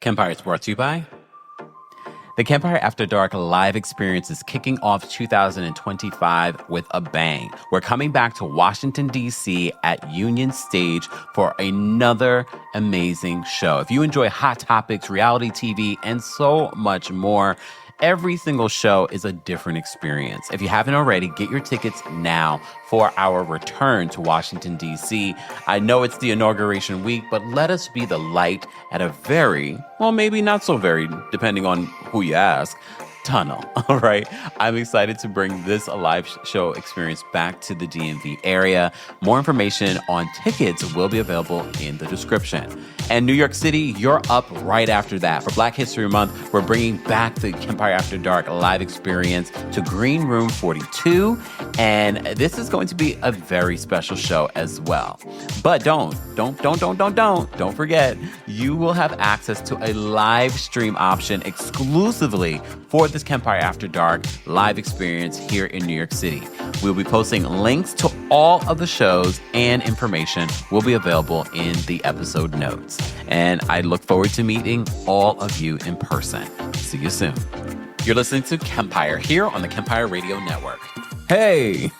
Kempire is brought to you by the Kempire After Dark live experience is kicking off 2025 with a bang. We're coming back to Washington, D.C. at Union Stage for another amazing show. If you enjoy hot topics, reality TV, and so much more, every single show is a different experience. If you haven't already, get your tickets now for our return to Washington, D.C. I know it's the inauguration week, but let us be the light at a very, well, maybe not so very, depending on who you ask, tunnel. All right. I'm excited to bring this live show experience back to the DMV area. More information on tickets will be available in the description. And New York City, you're up right after that. For Black History Month, we're bringing back the Kempire After Dark live experience to Green Room 42. And this is going to be a very special show as well. But don't forget, you will have access to a live stream option exclusively for this Kempire After Dark live experience here in New York City. We'll be posting links to all of the shows, and information will be available in the episode notes. And I look forward to meeting all of you in person. See you soon. You're listening to Kempire here on the Kempire Radio Network. Hey,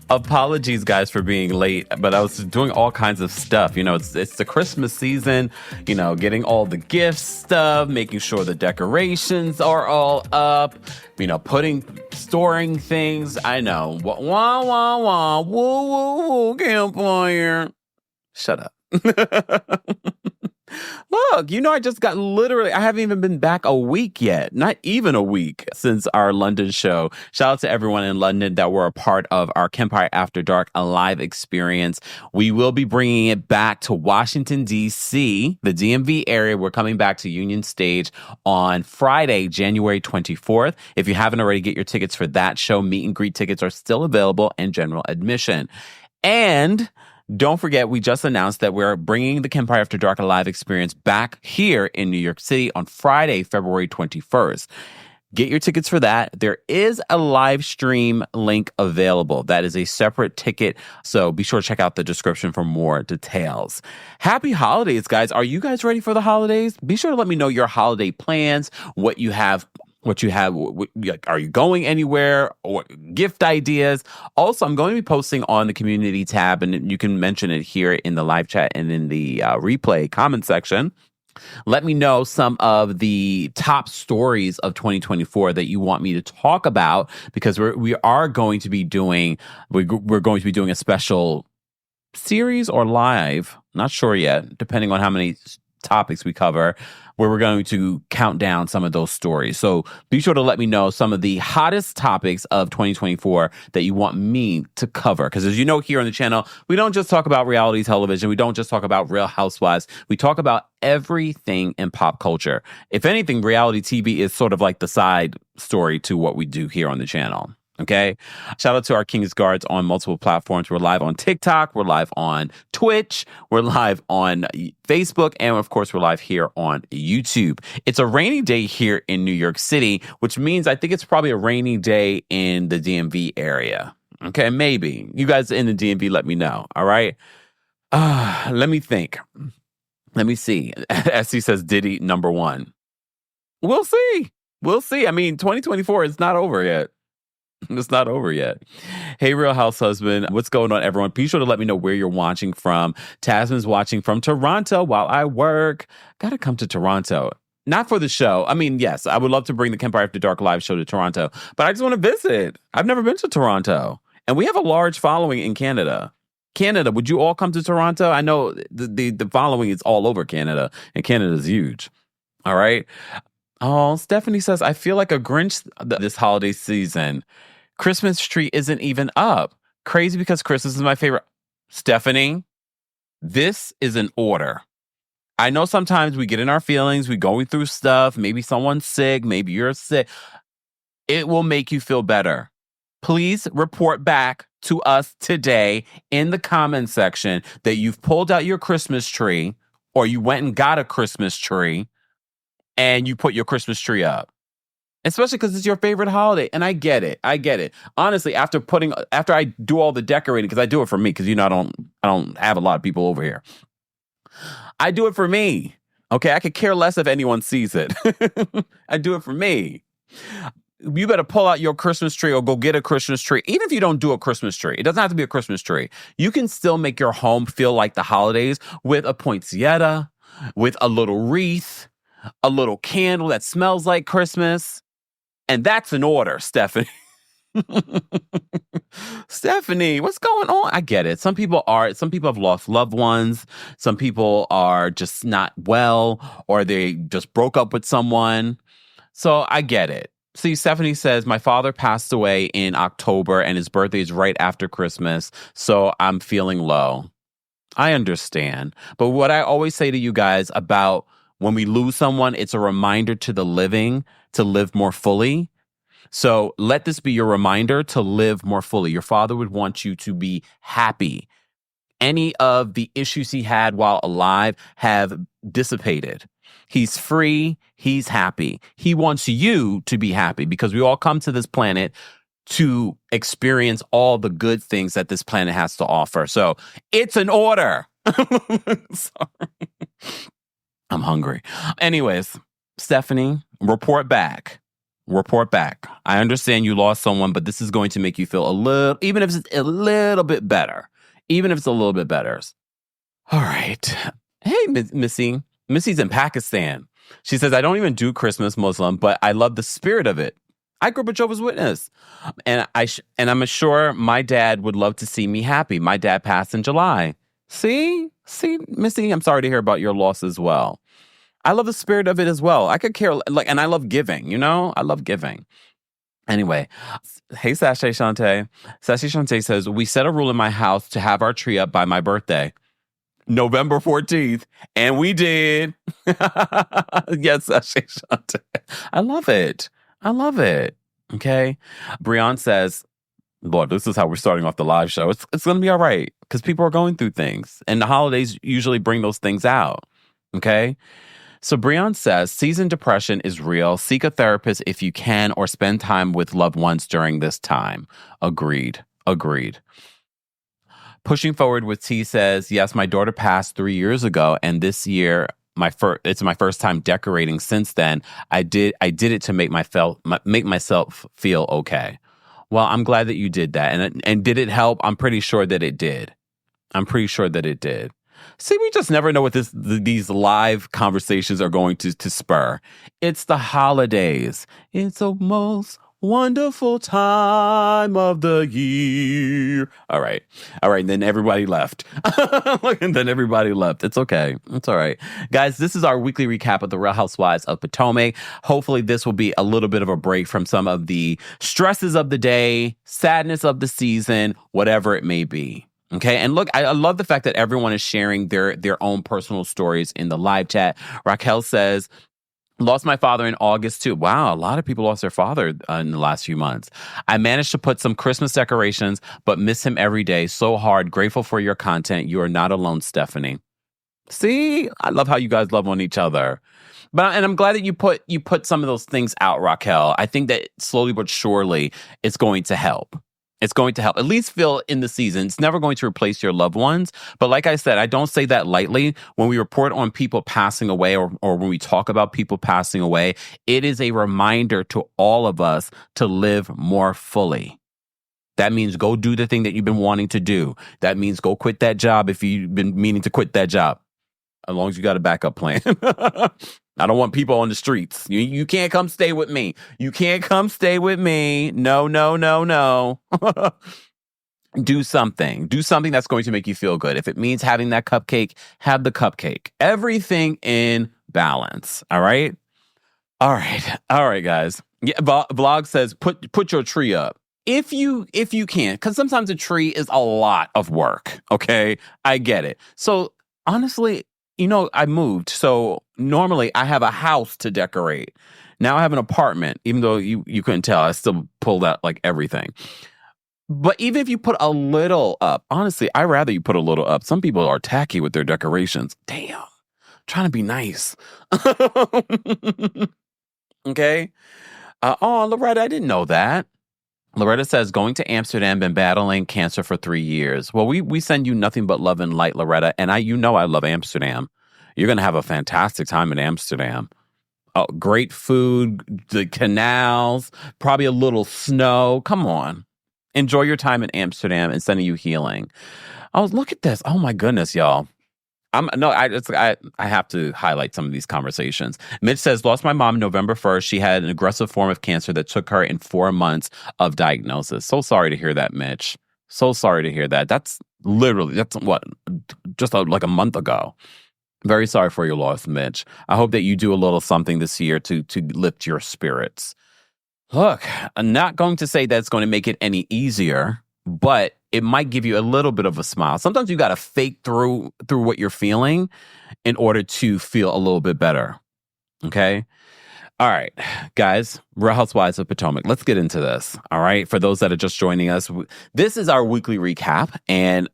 apologies guys for being late, but I was doing all kinds of stuff. You know, it's the Christmas season, you know, getting all the gift stuff, making sure the decorations are all up, you know, storing things. I know. Wah, wah, wah, wah, woo, woo, woo, campfire. Shut up. Look, you know, I haven't even been back a week yet. Not even a week since our London show. Shout out to everyone in London that were a part of our Kempire After Dark, a live experience. We will be bringing it back to Washington, D.C., the DMV area. We're coming back to Union Stage on Friday, January 24th. If you haven't already, get your tickets for that show. Meet and greet tickets are still available and general admission. And don't forget, we just announced that we're bringing the Kempire After Dark live experience back here in New York City on Friday, February 21st. Get your tickets for that. There is a live stream link available. That is a separate ticket, so be sure to check out the description for more details. Happy holidays, guys. Are you guys ready for the holidays? Be sure to let me know your holiday plans, what you have. Are you going anywhere, or gift ideas? Also, I'm going to be posting on the community tab, and you can mention it here in the live chat and in the replay comment section. Let me know some of the top stories of 2024 that you want me to talk about, because we're going to be doing a special series or live, not sure yet, depending on how many topics we cover, where we're going to count down some of those stories. So be sure to let me know some of the hottest topics of 2024 that you want me to cover. Because as you know, here on the channel, we don't just talk about reality television. We don't just talk about Real Housewives. We talk about everything in pop culture. If anything, reality TV is sort of like the side story to what we do here on the channel. Okay. Shout out to our King's Guards on multiple platforms. We're live on TikTok. We're live on Twitch. We're live on Facebook. And of course, we're live here on YouTube. It's a rainy day here in New York City, which means I think it's probably a rainy day in the DMV area. Okay. Maybe. You guys in the DMV, let me know. All right. Let me think. Let me see. SC says Diddy #1. We'll see. We'll see. I mean, 2024 is not over yet. It's not over yet. Hey, Real House Husband. What's going on, everyone? Be sure to let me know where you're watching from. Tasman's watching from Toronto while I work. Gotta come to Toronto. Not for the show. I mean, yes, I would love to bring the Kempire After Dark live show to Toronto, but I just want to visit. I've never been to Toronto. And we have a large following in Canada. Canada, would you all come to Toronto? I know the following is all over Canada, and Canada's huge. All right. Oh, Stephanie says, I feel like a Grinch this holiday season. Christmas tree isn't even up. Crazy because Christmas is my favorite. Stephanie, this is an order. I know sometimes we get in our feelings, we going through stuff, maybe someone's sick, maybe you're sick. It will make you feel better. Please report back to us today in the comment section that you've pulled out your Christmas tree, or you went and got a Christmas tree and you put your Christmas tree up. Especially because it's your favorite holiday. And I get it. Honestly, after I do all the decorating, because I do it for me, because you know I don't have a lot of people over here. I do it for me. Okay, I could care less if anyone sees it. I do it for me. You better pull out your Christmas tree or go get a Christmas tree. Even if you don't do a Christmas tree, it doesn't have to be a Christmas tree. You can still make your home feel like the holidays with a poinsettia, with a little wreath, a little candle that smells like Christmas. And that's an order, Stephanie. Stephanie, what's going on? I get it. Some people have lost loved ones. Some people are just not well, or they just broke up with someone. So I get it. See, Stephanie says, my father passed away in October and his birthday is right after Christmas. So I'm feeling low. I understand. But what I always say to you guys about when we lose someone, it's a reminder to the living to live more fully. So let this be your reminder to live more fully. Your father would want you to be happy. Any of the issues he had while alive have dissipated. He's free. He's happy. He wants you to be happy because we all come to this planet to experience all the good things that this planet has to offer. So it's an order. Sorry. I'm hungry. Anyways, Stephanie, report back. Report back. I understand you lost someone, but this is going to make you feel a little, even if it's a little bit better. Even if it's a little bit better. All right. Hey, Missy. Missy's in Pakistan. She says, I don't even do Christmas Muslim, but I love the spirit of it. I grew up a Jehovah's Witness. And I'm sure my dad would love to see me happy. My dad passed in July. See, Missy, I'm sorry to hear about your loss as well. I love the spirit of it as well. I could care, and I love giving, I love giving. Anyway, hey, Sashay Shantae. Sashay Shantae says, we set a rule in my house to have our tree up by my birthday, November 14th, and we did. Yes, Sashay Shantae. I love it. Okay. Brianne says, Lord, this is how we're starting off the live show. It's going to be all right because people are going through things, and the holidays usually bring those things out. Okay. So Brianne says, season depression is real. Seek a therapist if you can, or spend time with loved ones during this time. Agreed. Pushing Forward with T says, yes, my daughter passed 3 years ago, and this year it's my first time decorating since then. I did it to make myself feel okay. Well, I'm glad that you did that. And did it help? I'm pretty sure that it did. See, we just never know what these live conversations are going to spur. It's the holidays. It's the most wonderful time of the year. All right. Then everybody left. It's okay. It's all right. Guys, this is our weekly recap of the Real Housewives of Potomac. Hopefully this will be a little bit of a break from some of the stresses of the day, sadness of the season, whatever it may be. Okay. And look, I love the fact that everyone is sharing their own personal stories in the live chat. Raquel says, lost my father in August too. Wow, a lot of people lost their father in the last few months. I managed to put some Christmas decorations, but miss him every day. So hard. Grateful for your content. You are not alone, Stephanie. See, I love how you guys love on each other. And I'm glad that you put some of those things out, Raquel. I think that slowly but surely it's going to help. It's going to help at least feel in the season. It's never going to replace your loved ones. But like I said, I don't say that lightly. When we report on people passing away or when we talk about people passing away, it is a reminder to all of us to live more fully. That means go do the thing that you've been wanting to do. That means go quit that job if you've been meaning to quit that job. As long as you got a backup plan. I don't want people on the streets. You can't come stay with me. You can't come stay with me. No. Do something. Do something that's going to make you feel good. If it means having that cupcake, have the cupcake. Everything in balance. All right? All right, guys. Yeah, Vlog says, put your tree up. If you can, because sometimes a tree is a lot of work. Okay? I get it. So honestly, I moved. So normally I have a house to decorate. Now I have an apartment, even though you couldn't tell, I still pulled out like everything. But even if you put a little up, honestly, I'd rather you put a little up. Some people are tacky with their decorations. Damn. I'm trying to be nice. Okay. Loretta, I didn't know that. Loretta says, going to Amsterdam, been battling cancer for 3 years. Well, we send you nothing but love and light, Loretta. And I love Amsterdam. You're going to have a fantastic time in Amsterdam. Oh, great food, the canals, probably a little snow. Come on. Enjoy your time in Amsterdam and sending you healing. Look at this. Oh my goodness, y'all. I have to highlight some of these conversations. Mitch says, lost my mom November 1st. She had an aggressive form of cancer that took her in 4 months of diagnosis. So sorry to hear that, Mitch. So sorry to hear that. That's what, just like a month ago. Very sorry for your loss, Mitch. I hope that you do a little something this year to lift your spirits. Look, I'm not going to say that it's going to make it any easier, but it might give you a little bit of a smile. Sometimes you got to fake through what you're feeling in order to feel a little bit better. Okay? All right, guys, Real Housewives of Potomac. Let's get into this. All right, for those that are just joining us, this is our weekly recap. And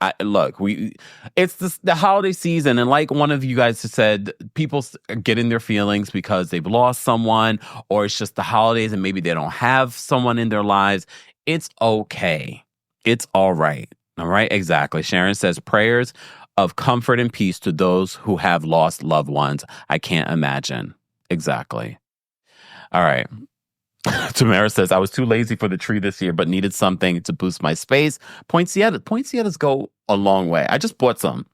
it's the holiday season, and like one of you guys said, people get in their feelings because they've lost someone, or it's just the holidays, and maybe they don't have someone in their lives. It's okay. It's all right. All right, exactly. Sharon says prayers of comfort and peace to those who have lost loved ones. I can't imagine. Exactly. All right. Tamara says, I was too lazy for the tree this year, but needed something to boost my space. Poinsettias go a long way. I just bought some.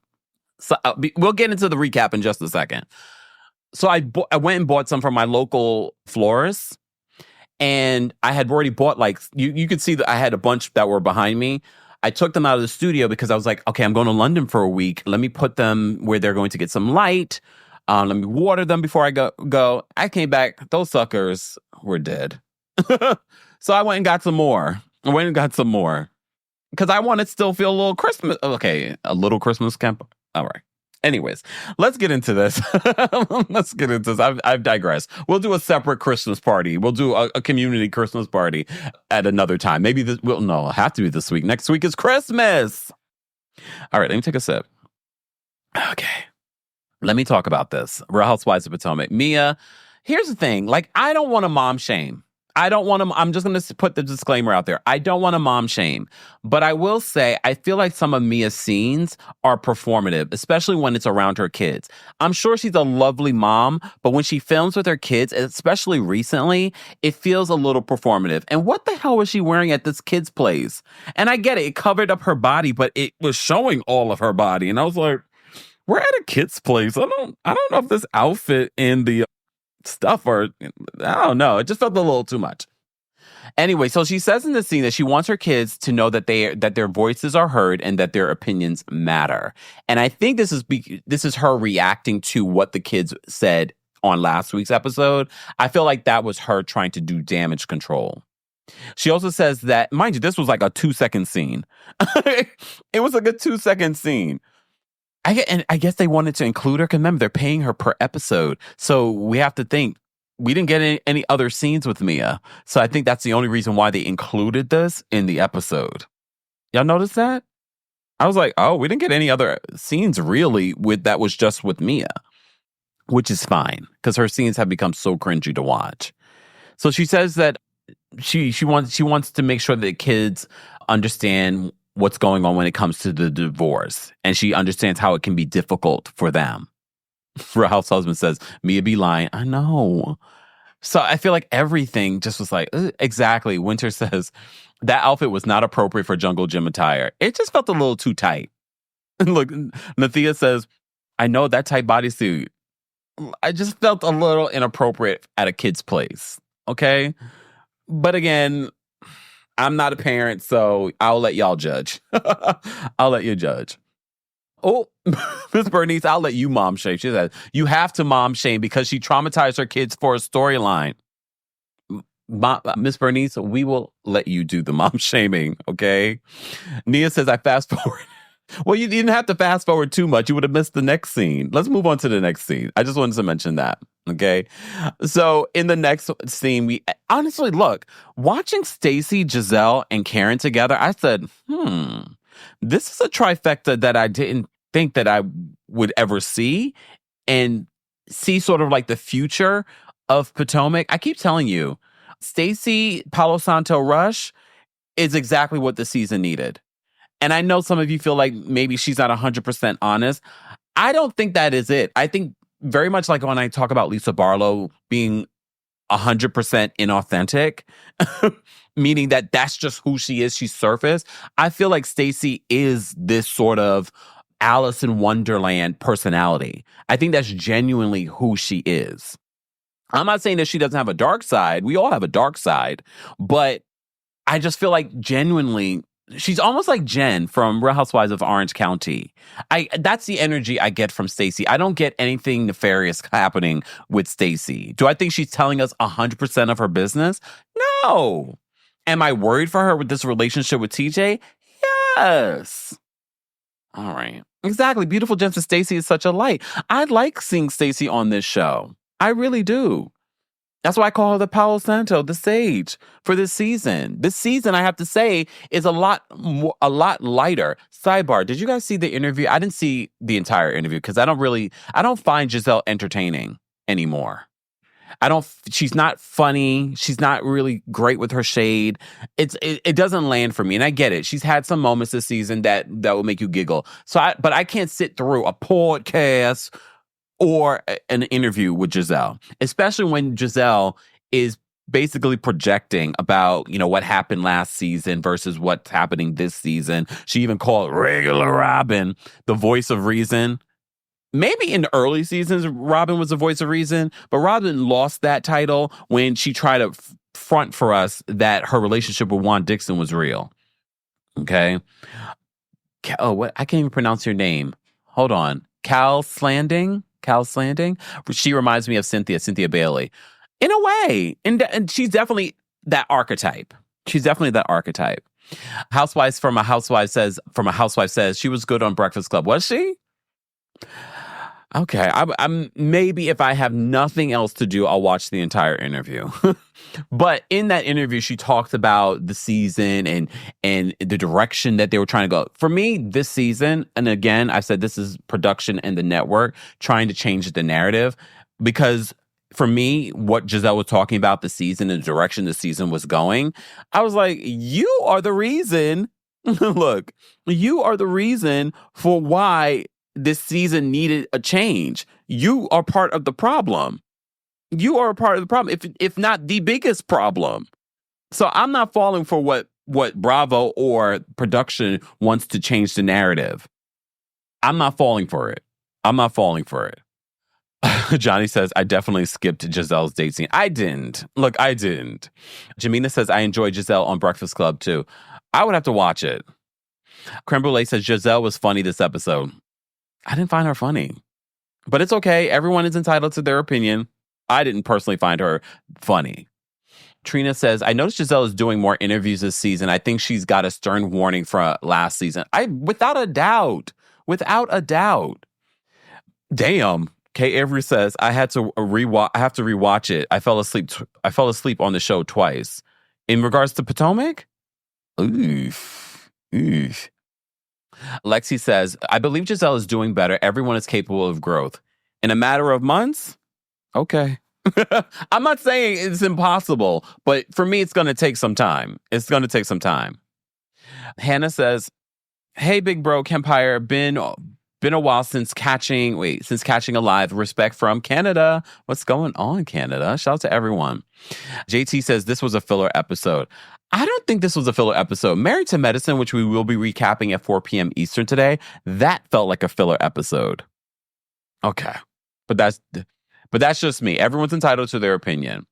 So we'll get into the recap in just a second. So I went and bought some from my local florist. And I had already bought, like, you could see that I had a bunch that were behind me. I took them out of the studio because I was like, okay, I'm going to London for a week. Let me put them where they're going to get some light. Let me water them before I go. I came back. Those suckers were dead. So I went and got some more. Because I want to still feel a little Christmas. Okay, a little Christmas camp. All right. Anyways, let's get into this. I've digressed. We'll do a separate Christmas party. We'll do a community Christmas party at another time. Maybe it'll have to be this week. Next week is Christmas. All right, let me take a sip. Okay. Let me talk about this. Real Housewives of Potomac. Mia, here's the thing. Like, I don't want to mom shame. I'm just going to put the disclaimer out there. I don't want to mom shame. But I will say, I feel like some of Mia's scenes are performative, especially when it's around her kids. I'm sure she's a lovely mom, but when she films with her kids, especially recently, it feels a little performative. And what the hell was she wearing at this kid's place? And I get it. It covered up her body, but it was showing all of her body. And I was like, we're at a kid's place. I don't know if this outfit and the stuff I don't know. It just felt a little too much. Anyway, so she says in the scene that she wants her kids to know that their voices are heard and that their opinions matter. And I think this is her reacting to what the kids said on last week's episode. I feel like that was her trying to do damage control. She also says that, mind you, this was like a 2-second scene. It was like a 2-second scene. I guess they wanted to include her because remember, they're paying her per episode. So we have to think, we didn't get any other scenes with Mia. So I think that's the only reason why they included this in the episode. Y'all notice that? I was like, oh, we didn't get any other scenes really that was just with Mia, which is fine because her scenes have become so cringy to watch. So she says that she wants to make sure that kids understand what's going on when it comes to the divorce. And she understands how it can be difficult for them. Her house husband says, Mia be lying. I know. So I feel like everything just was like, exactly. Winter says, that outfit was not appropriate for jungle gym attire. It just felt a little too tight. Look, Nathia says, I know that tight bodysuit. I just felt a little inappropriate at a kid's place. Okay? But again, I'm not a parent, so I'll let y'all judge. I'll let you judge. Oh, Miss Bernice, I'll let you mom shame. She said, you have to mom shame because she traumatized her kids for a storyline. Miss Bernice, we will let you do the mom shaming, okay? Nia says, I fast forward. Well, you didn't have to fast forward too much. You would have missed the next scene. Let's move on to the next scene. I just wanted to mention that. Okay. So in the next scene, we honestly look, watching Stacy, Gizelle, and Karen together, I said, this is a trifecta that I didn't think that I would ever see and see sort of like the future of Potomac. I keep telling you, Stacy Palo Santo Rush is exactly what the season needed. And I know some of you feel like maybe she's not 100% honest. I don't think that is it. I think very much like when I talk about Lisa Barlow being 100% inauthentic, meaning that that's just who she is. She's surface. I feel like Stacy is this sort of Alice in Wonderland personality. I think that's genuinely who she is. I'm not saying that she doesn't have a dark side. We all have a dark side, but I just feel like genuinely she's almost like Jen from Real Housewives of Orange County. That's the energy I get from Stacy. I don't get anything nefarious happening with Stacy. Do I think she's telling us 100% of her business? No. Am I worried for her with this relationship with TJ? Yes. All right. Exactly. Beautiful Gems and Stacy is such a light. I like seeing Stacy on this show. I really do. That's why I call her the Palo Santo, the sage for this season. This season, I have to say, is a lot lighter. Sidebar, did you guys see the interview? I didn't see the entire interview because I don't find Gizelle entertaining anymore. She's not funny. She's not really great with her shade. It doesn't land for me. And I get it. She's had some moments this season that will make you giggle. But I can't sit through a podcast or an interview with Gizelle, especially when Gizelle is basically projecting about, what happened last season versus what's happening this season. She even called regular Robin the voice of reason. Maybe in the early seasons, Robin was the voice of reason, but Robin lost that title when she tried to front for us that her relationship with Juan Dixon was real. Okay. Oh, what? I can't even pronounce your name. Hold on. Cal Slanding. She reminds me of Cynthia Bailey. In a way. And she's definitely that archetype. Housewives from a Housewife says she was good on Breakfast Club. Was she? Okay, I'm maybe if I have nothing else to do, I'll watch the entire interview. But in that interview, she talked about the season and the direction that they were trying to go. For me, this season, and again, I said this is production and the network trying to change the narrative, because for me, what Gizelle was talking about the season and the direction the season was going, I was like, you are the reason. Look, you are the reason for why this season needed a change. You are part of the problem. You are a part of the problem, if not the biggest problem. So I'm not falling for what Bravo or production wants to change the narrative. I'm not falling for it. Johnny says, I definitely skipped Giselle's date scene. I didn't. Look, I didn't. Jamina says, I enjoyed Gizelle on Breakfast Club too. I would have to watch it. Creme Brulee says, Gizelle was funny this episode. I didn't find her funny. But it's okay. Everyone is entitled to their opinion. I didn't personally find her funny. Trina says, I noticed Gizelle is doing more interviews this season. I think she's got a stern warning from last season. Without a doubt. Damn. Kay Avery says, I have to rewatch it. I fell asleep on the show twice. In regards to Potomac? Oof. Lexi says, I believe Gizelle is doing better. Everyone is capable of growth. In a matter of months? Okay. I'm not saying it's impossible, but for me, it's going to take some time. Hannah says, hey, big bro, Kempire, been a while since catching Alive. Respect from Canada. What's going on, Canada? Shout out to everyone. JT says, this was a filler episode. I don't think this was a filler episode. Married to Medicine, which we will be recapping at 4 p.m. Eastern today, that felt like a filler episode. Okay. But that's just me. Everyone's entitled to their opinion.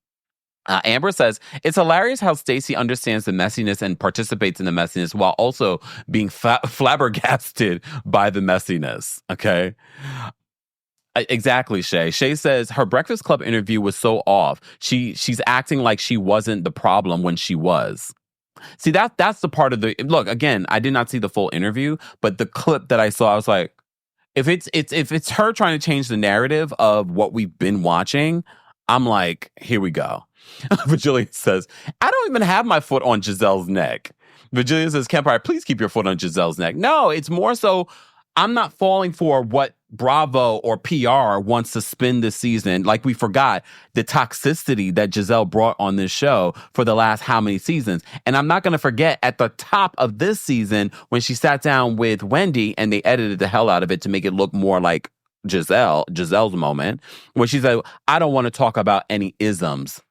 Amber says, it's hilarious how Stacy understands the messiness and participates in the messiness while also being flabbergasted by the messiness. Okay. Exactly, Shay. Shay says her Breakfast Club interview was so off. She's acting like she wasn't the problem when she was. See, that's the part of the look. Again, I did not see the full interview, but the clip that I saw, I was like, if it's her trying to change the narrative of what we've been watching, I'm like, here we go. Virgilia says, I don't even have my foot on Giselle's neck. Virgilia says, Kempire, please keep your foot on Giselle's neck. No, it's more so I'm not falling for what Bravo or PR wants to spin this season. Like we forgot the toxicity that Gizelle brought on this show for the last how many seasons. And I'm not going to forget at the top of this season when she sat down with Wendy and they edited the hell out of it to make it look more like Giselle's moment, when she said, I don't want to talk about any isms.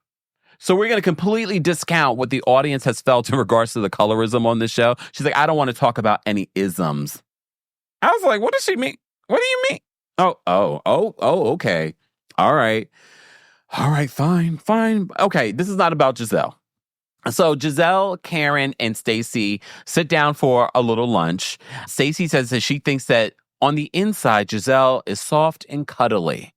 So we're going to completely discount what the audience has felt in regards to the colorism on this show. She's like, I don't want to talk about any isms. I was like, what does she mean? What do you mean? Okay. All right, fine. Okay, this is not about Gizelle. So Gizelle, Karen, and Stacy sit down for a little lunch. Stacy says that she thinks that on the inside, Gizelle is soft and cuddly.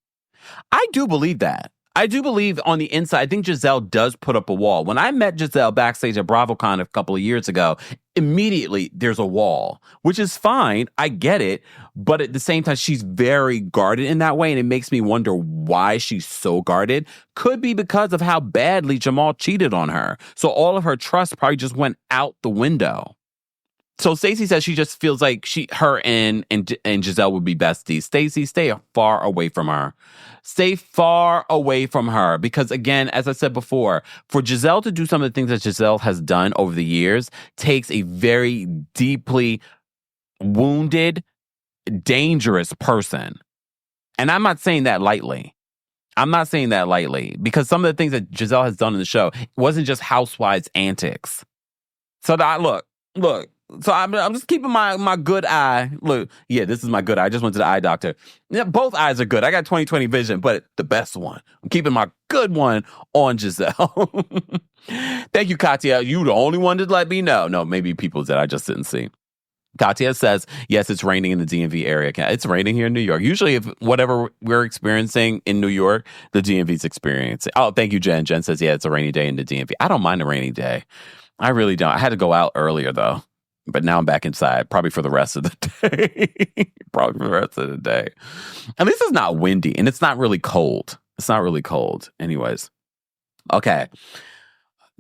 I do believe that. I do believe on the inside, I think Gizelle does put up a wall. When I met Gizelle backstage at BravoCon a couple of years ago, immediately there's a wall, which is fine. I get it. But at the same time, she's very guarded in that way. And it makes me wonder why she's so guarded. Could be because of how badly Jamal cheated on her. So all of her trust probably just went out the window. So Stacy says she just feels like her and Gizelle would be besties. Stacy, stay far away from her. Stay far away from her. Because again, as I said before, for Gizelle to do some of the things that Gizelle has done over the years takes a very deeply wounded, dangerous person. And I'm not saying that lightly. Because some of the things that Gizelle has done in the show wasn't just Housewives antics. So that, look. So I'm just keeping my good eye. Look, yeah, this is my good eye. I just went to the eye doctor. Yeah, both eyes are good. I got 20/20 vision, but the best one. I'm keeping my good one on Gizelle. Thank you, Katya. You the only one to let me know. No, maybe people that I just didn't see. Katya says, yes, it's raining in the DMV area. It's raining here in New York. Usually, if whatever we're experiencing in New York, the DMV's experiencing. Oh, thank you, Jen. Jen says, yeah, it's a rainy day in the DMV. I don't mind a rainy day. I really don't. I had to go out earlier, though. But now I'm back inside, probably for the rest of the day. At least it's not windy, and it's not really cold. Anyways. Okay,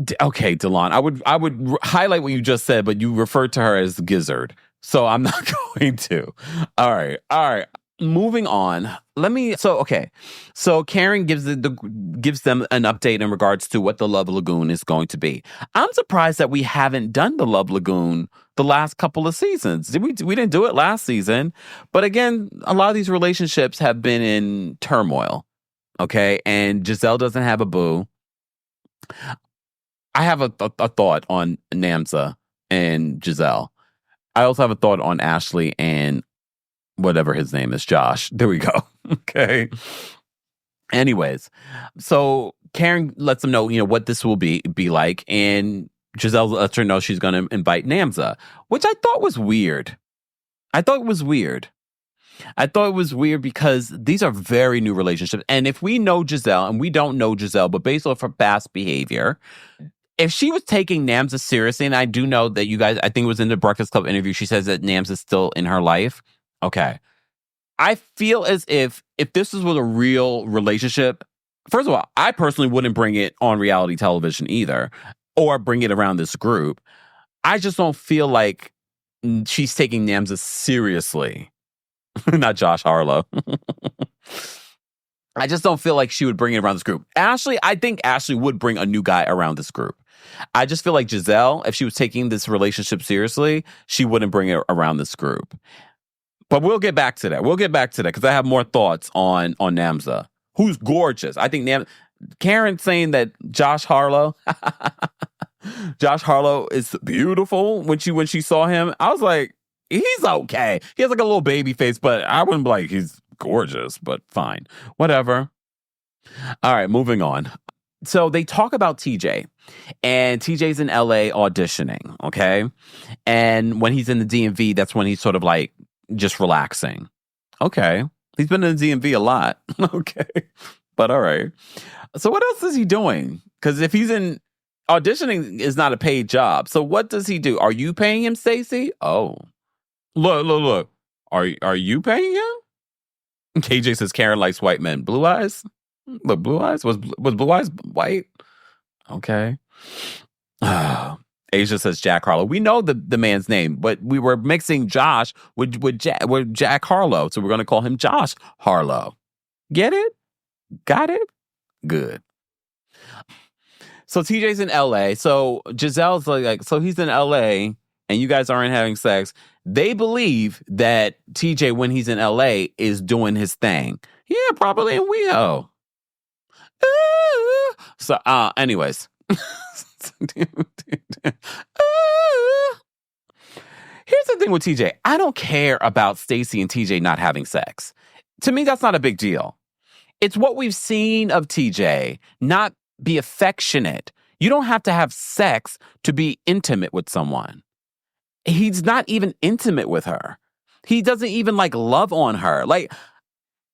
Delon, I would highlight what you just said, but you referred to her as Gizzard, so I'm not going to. All right. Moving on. So Karen gives them an update in regards to what the Love Lagoon is going to be. I'm surprised that we haven't done the Love Lagoon the last couple of seasons. We didn't do it last season, but again, a lot of these relationships have been in turmoil. Okay, and Gizelle doesn't have a boo. I have a thought on Namza and Gizelle. I also have a thought on Ashley and whatever his name is, Josh. There we go. Okay. Anyways, so Karen lets them know, what this will be like, and Gizelle lets her know she's going to invite Namza, which I thought was weird. I thought it was weird because these are very new relationships, and if we know Gizelle, and we don't know Gizelle, but based off her past behavior, if she was taking Namza seriously, and I do know that you guys, I think it was in the Breakfast Club interview, she says that Namza's still in her life. Okay. I feel as if this was a real relationship, first of all, I personally wouldn't bring it on reality television either, or bring it around this group. I just don't feel like she's taking Namza seriously. Not Josh Harlow. I just don't feel like she would bring it around this group. I think Ashley would bring a new guy around this group. I just feel like Gizelle, if she was taking this relationship seriously, she wouldn't bring it around this group. But we'll get back to that. Because I have more thoughts on Namza, who's gorgeous. I think Karen saying that Josh Harlow is beautiful when she saw him. I was like, he's okay. He has like a little baby face, but I wouldn't be like he's gorgeous, but fine. Whatever. All right, moving on. So they talk about TJ, and TJ's in LA auditioning, okay? And when he's in the DMV, that's when he's sort of like just relaxing. Okay. He's been in the DMV a lot. Okay. But all right. So what else is he doing? Because if he's in auditioning is not a paid job. So what does he do? Are you paying him, Stacy? Oh. Look. Are you paying him? KJ says Karen likes white men. Blue eyes? Look, blue eyes? Was blue eyes white? Okay. Asia says Jack Harlow. We know the man's name, but we were mixing Josh with Jack Harlow. So we're going to call him Josh Harlow. Get it? Got it? Good. So TJ's in LA. So Giselle's like, so he's in LA. and you guys aren't having sex, they believe that TJ, when he's in LA, is doing his thing. Yeah, probably in WeHo. So, anyways. Here's the thing with TJ. I don't care about Stacy and TJ not having sex. To me, that's not a big deal. It's what we've seen of TJ not be affectionate. You don't have to have sex to be intimate with someone. He's not even intimate with her. He doesn't even love on her.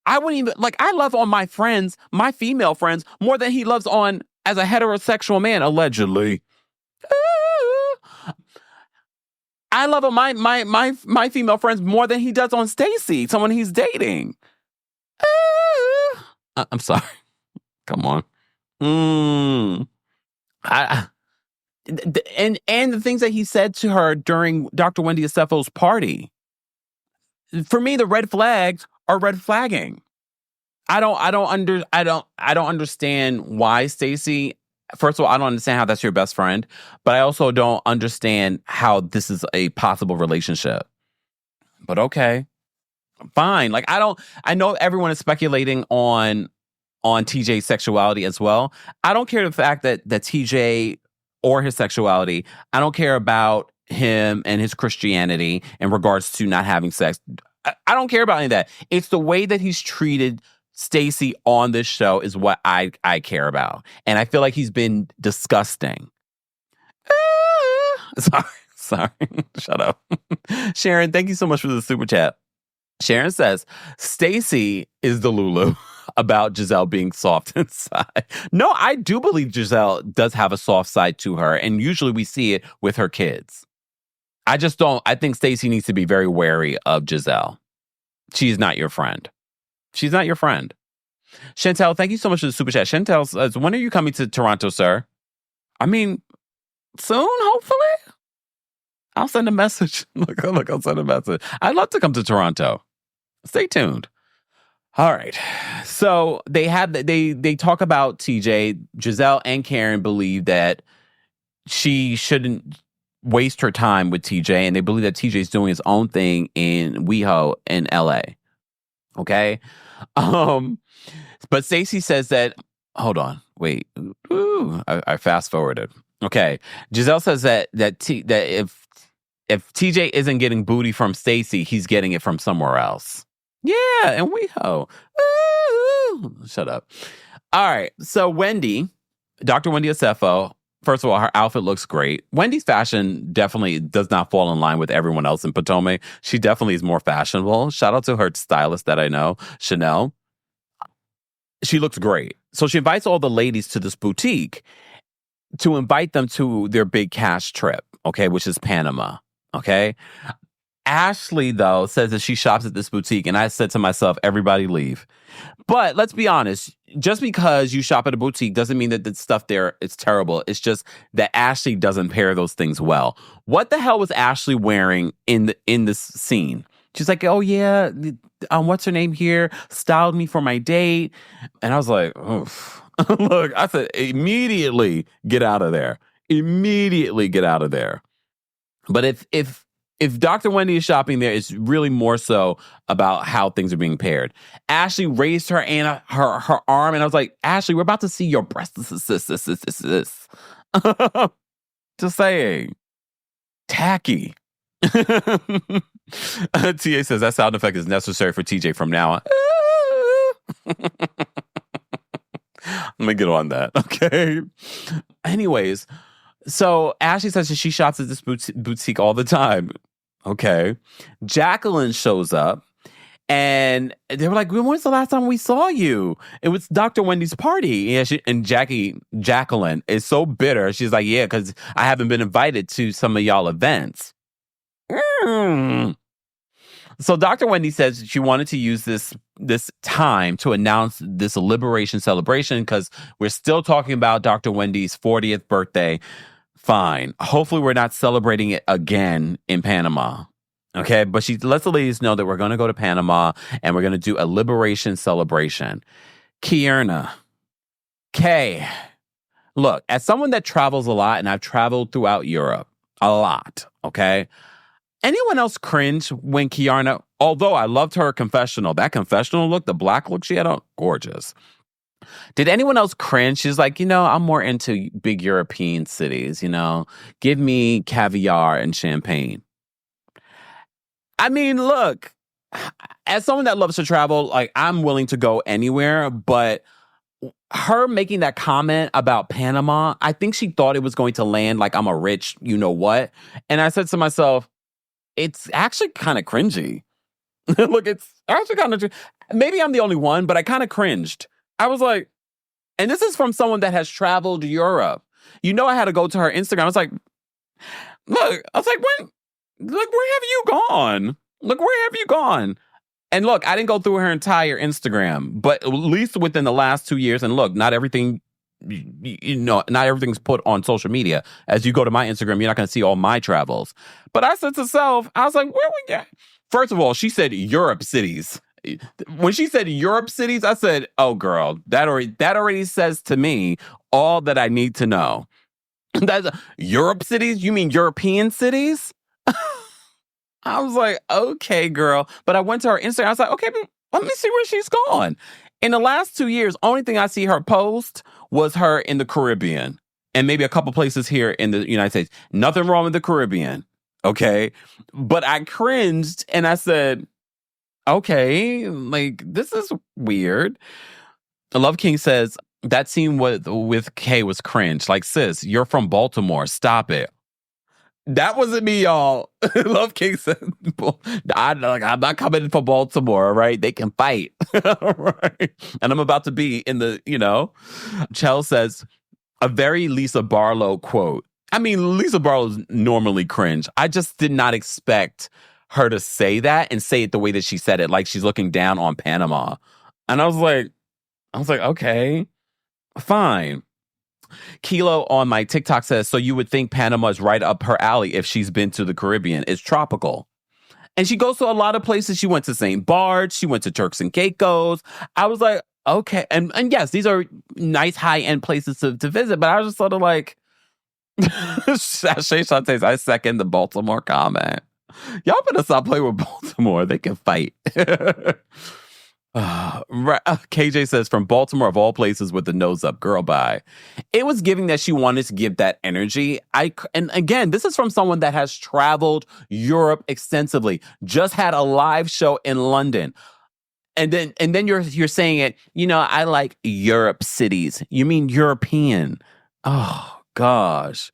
I wouldn't even I love on my friends, my female friends, more than he loves on as a heterosexual man, allegedly. I love on my female friends more than he does on Stacy, someone he's dating. I'm sorry. Come on. And the things that he said to her during Dr. Wendy Acefo's party. For me, the red flags are red flagging. I don't understand why Stacy. First of all, I don't understand how that's your best friend, but I also don't understand how this is a possible relationship. But okay, fine. I know everyone is speculating on TJ's sexuality as well. I don't care the fact that TJ or his sexuality. I don't care about him and his Christianity in regards to not having sex. I don't care about any of that. It's the way that he's treated Stacy on this show is what I care about. And I feel like he's been disgusting. Sorry. Shut up. Sharon, thank you so much for the super chat. Sharon says, Stacy is the Lulu about Gizelle being soft inside. No, I do believe Gizelle does have a soft side to her. And usually we see it with her kids. I think Stacy needs to be very wary of Gizelle. She's not your friend. She's not your friend. Chantel, thank you so much for the super chat. Chantel says, when are you coming to Toronto, sir? I mean, soon, hopefully. I'll send a message. Look, I'll send a message. I'd love to come to Toronto. Stay tuned. All right. So they talk about TJ. Gizelle and Karen believe that she shouldn't waste her time with TJ, and they believe that TJ is doing his own thing in WeHo in LA. Okay? But Stacy says that, hold on, wait. I fast forwarded. Okay. Gizelle says that if TJ isn't getting booty from Stacy, he's getting it from somewhere else. Yeah, and WeHo. Shut up. All right. So Wendy, Dr. Wendy Acefo, first of all, her outfit looks great. Wendy's fashion definitely does not fall in line with everyone else in Potomac. She definitely is more fashionable. Shout out to her stylist that I know, Chanel. She looks great. So she invites all the ladies to this boutique to invite them to their big cash trip, okay, which is Panama, okay? Ashley, though, says that she shops at this boutique, and I said to myself, everybody leave. But let's be honest, just because you shop at a boutique doesn't mean that the stuff there is terrible. It's just that Ashley doesn't pair those things well. What the hell was Ashley wearing in this scene? She's like, oh yeah, what's her name here? Styled me for my date. And I was like, oof. Look, I said, immediately get out of there. Immediately get out of there. But if Dr. Wendy is shopping there, it's really more so about how things are being paired. Ashley raised her arm, and I was like, Ashley, we're about to see your breasts. This. Just saying. Tacky. TA says that sound effect is necessary for TJ from now on. Let me get on that, okay? Anyways, so Ashley says that she shops at this boutique all the time. Okay. Jacqueline shows up, and they were like, when was the last time we saw you? It was Dr. Wendy's party. And Jacqueline is so bitter. She's like, yeah, because I haven't been invited to some of y'all events. So Dr. Wendy says she wanted to use this time to announce this liberation celebration because we're still talking about Dr. Wendy's 40th birthday. Fine. Hopefully we're not celebrating it again in Panama. Okay? But she lets the ladies know that we're going to go to Panama and we're going to do a liberation celebration. Kiana. Kay. Look, as someone that travels a lot, and I've traveled throughout Europe, A lot, okay? Anyone else cringe when Kiana, although I loved her confessional, that confessional look, the black look she had on, gorgeous. Did anyone else cringe? She's like, I'm more into big European cities, give me caviar and champagne. I mean, look, as someone that loves to travel, like I'm willing to go anywhere, but her making that comment about Panama, I think she thought it was going to land like I'm a rich, what. And I said to myself, it's actually kind of cringy. Look, it's actually kind of, maybe I'm the only one, but I kind of cringed. I was like, and this is from someone that has traveled Europe. I had to go to her Instagram. I was like, where have you gone? Where have you gone? And look, I didn't go through her entire Instagram, but at least within the last 2 years. And look, not everything, not everything's put on social media. As you go to my Instagram, you're not going to see all my travels. But I said to self, I was like, where we get? First of all, she said Europe cities. When she said Europe cities, I said, oh, girl, that already says to me all that I need to know. That's Europe cities? You mean European cities? I was like, okay, girl. But I went to her Instagram. I was like, okay, let me see where she's gone. In the last 2 years, only thing I see her post was her in the Caribbean and maybe a couple places here in the United States. Nothing wrong with the Caribbean, okay? But I cringed and I said, okay, like, this is weird. Love King says, that scene with Kay was cringe. Like, sis, you're from Baltimore. Stop it. That wasn't me, y'all. Love King said, I'm not coming for Baltimore, all right? They can fight. All right. And I'm about to be in the, Chell says, a very Lisa Barlow quote. I mean, Lisa Barlow's normally cringe. I just did not expect her to say that and say it the way that she said it, like she's looking down on Panama. And I was like, okay, fine. Kilo on my TikTok says, so you would think Panama is right up her alley if she's been to the Caribbean. It's tropical. And she goes to a lot of places. She went to St. Bart's. She went to Turks and Caicos. I was like, okay. And yes, these are nice high-end places to visit. But I was just sort of like, Shay Shantae, I second the Baltimore comment. Y'all better stop playing with Baltimore. They can fight. KJ says, from Baltimore of all places with the nose up, girl, bye. It was giving that she wanted to give that energy. And again, this is from someone that has traveled Europe extensively, just had a live show in London. And then you're saying it, I like Europe cities. You mean European. Oh, gosh.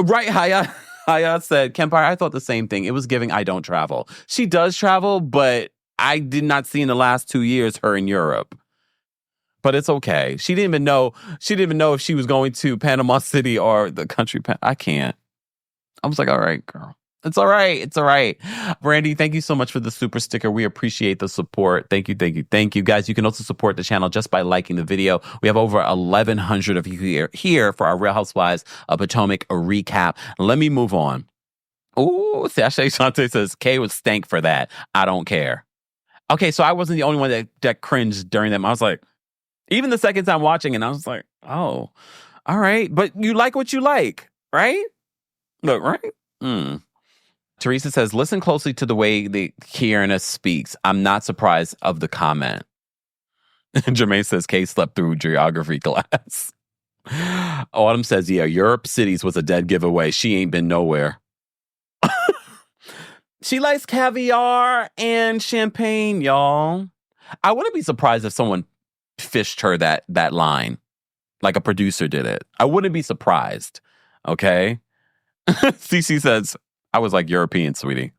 Right, Haya said, Kempire, I thought the same thing. It was giving I don't travel. She does travel, but I did not see in the last 2 years her in Europe. But it's okay. She didn't even know if she was going to Panama City or the country. I can't. I was like, all right, girl. It's all right. It's all right. Brandy, thank you so much for the super sticker. We appreciate the support. Thank you, thank you, thank you. Guys, you can also support the channel just by liking the video. We have over 1,100 of you here for our Real Housewives of Potomac recap. Let me move on. Ooh, Sashay Shante says, Kay was stank for that. I don't care. Okay, so I wasn't the only one that cringed during them. I was like, even the second time watching it, I was like, oh, all right. But you like what you like, right? Look, right? Teresa says, listen closely to the way the Kiana speaks. I'm not surprised of the comment. Jermaine says, Kay slept through geography class. Autumn says, yeah, Europe cities was a dead giveaway. She ain't been nowhere. She likes caviar and champagne, y'all. I wouldn't be surprised if someone fished her that line, like a producer did it. I wouldn't be surprised, okay? Cece says, I was like European, sweetie.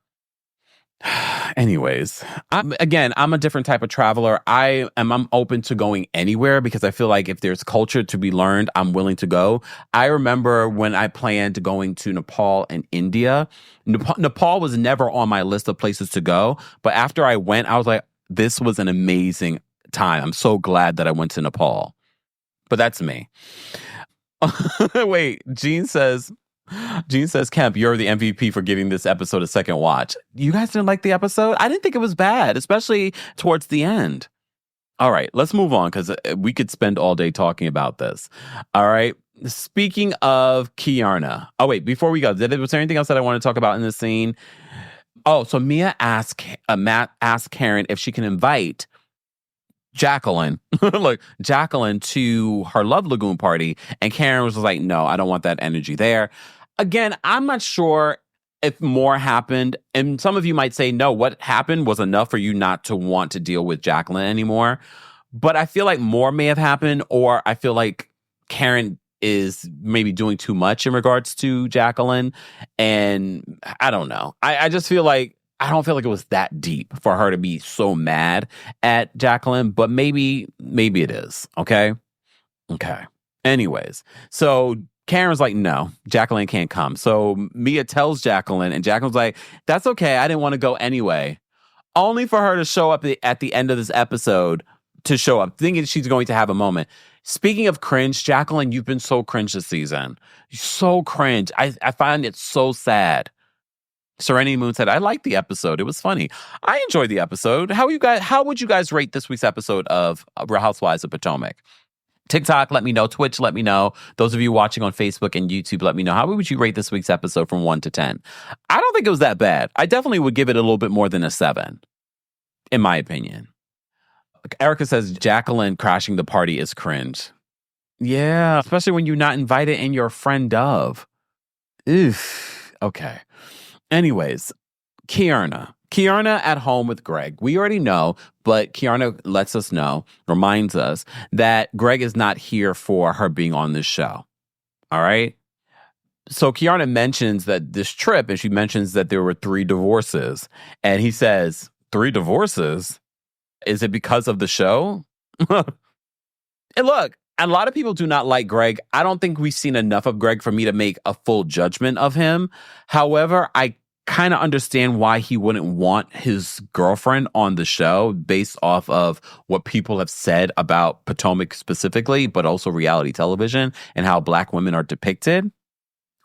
Anyways, I'm a different type of traveler. I'm open to going anywhere because I feel like if there's culture to be learned, I'm willing to go. I remember when I planned going to Nepal and India. Nepal was never on my list of places to go. But after I went, I was like, this was an amazing time. I'm so glad that I went to Nepal. But that's me. Wait, Jean says, Kemp, you're the MVP for giving this episode a second watch. You guys didn't like the episode? I didn't think it was bad, especially towards the end. All right, let's move on because we could spend all day talking about this. All right. Speaking of Kiana. Oh, wait, before we go, was there anything else that I want to talk about in this scene? Oh, so Matt asked Karen if she can invite Jacqueline, look, Jacqueline to her Love Lagoon party. And Karen was like, no, I don't want that energy there. Again, I'm not sure if more happened. And some of you might say, no, what happened was enough for you not to want to deal with Jacqueline anymore. But I feel like more may have happened, or I feel like Karen is maybe doing too much in regards to Jacqueline. And I don't know. I just feel like I don't feel like it was that deep for her to be so mad at Jacqueline, but maybe it is. Okay. Anyways, so Karen's like, no, Jacqueline can't come. So Mia tells Jacqueline, and Jacqueline's like, that's okay. I didn't want to go anyway. Only for her to show up at the end of this episode, to show up thinking she's going to have a moment. Speaking of cringe, Jacqueline, you've been so cringe this season. So cringe. I find it so sad. Serenity Moon said, I liked the episode. It was funny. I enjoyed the episode. How would you guys rate this week's episode of Real Housewives of Potomac? TikTok, let me know. Twitch, let me know. Those of you watching on Facebook and YouTube, let me know. How would you rate this week's episode from 1 to 10? I don't think it was that bad. I definitely would give it a little bit more than a 7, in my opinion. Erica says, Jacqueline crashing the party is cringe. Yeah, especially when you're not invited and you're a friend of. Oof. Okay. Anyways, Kiana at home with Greg. We already know, but Kiana lets us know, reminds us that Greg is not here for her being on this show. All right. So Kiana mentions that this trip, and she mentions that there were 3 divorces. And he says, 3 divorces? Is it because of the show? And look, a lot of people do not like Greg. I don't think we've seen enough of Greg for me to make a full judgment of him. However, I kind of understand why he wouldn't want his girlfriend on the show based off of what people have said about Potomac specifically, but also reality television and how Black women are depicted.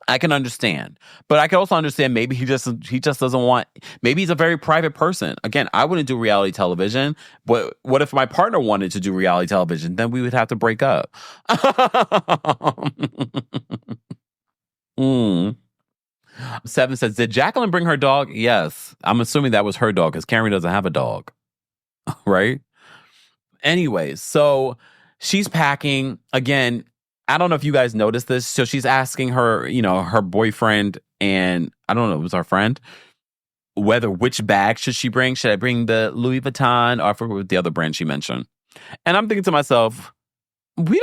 I can understand, but I can also understand maybe he just doesn't want, maybe he's a very private person. Again, I wouldn't do reality television, but what if my partner wanted to do reality television? Then we would have to break up. Seven says, did Jacqueline bring her dog? Yes. I'm assuming that was her dog because Karen doesn't have a dog. Right? Anyways, so she's packing. Again, I don't know if you guys noticed this. So she's asking her, her boyfriend, and I don't know, it was our friend, which bag should she bring? Should I bring the Louis Vuitton, or I forget what the other brand she mentioned? And I'm thinking to myself, we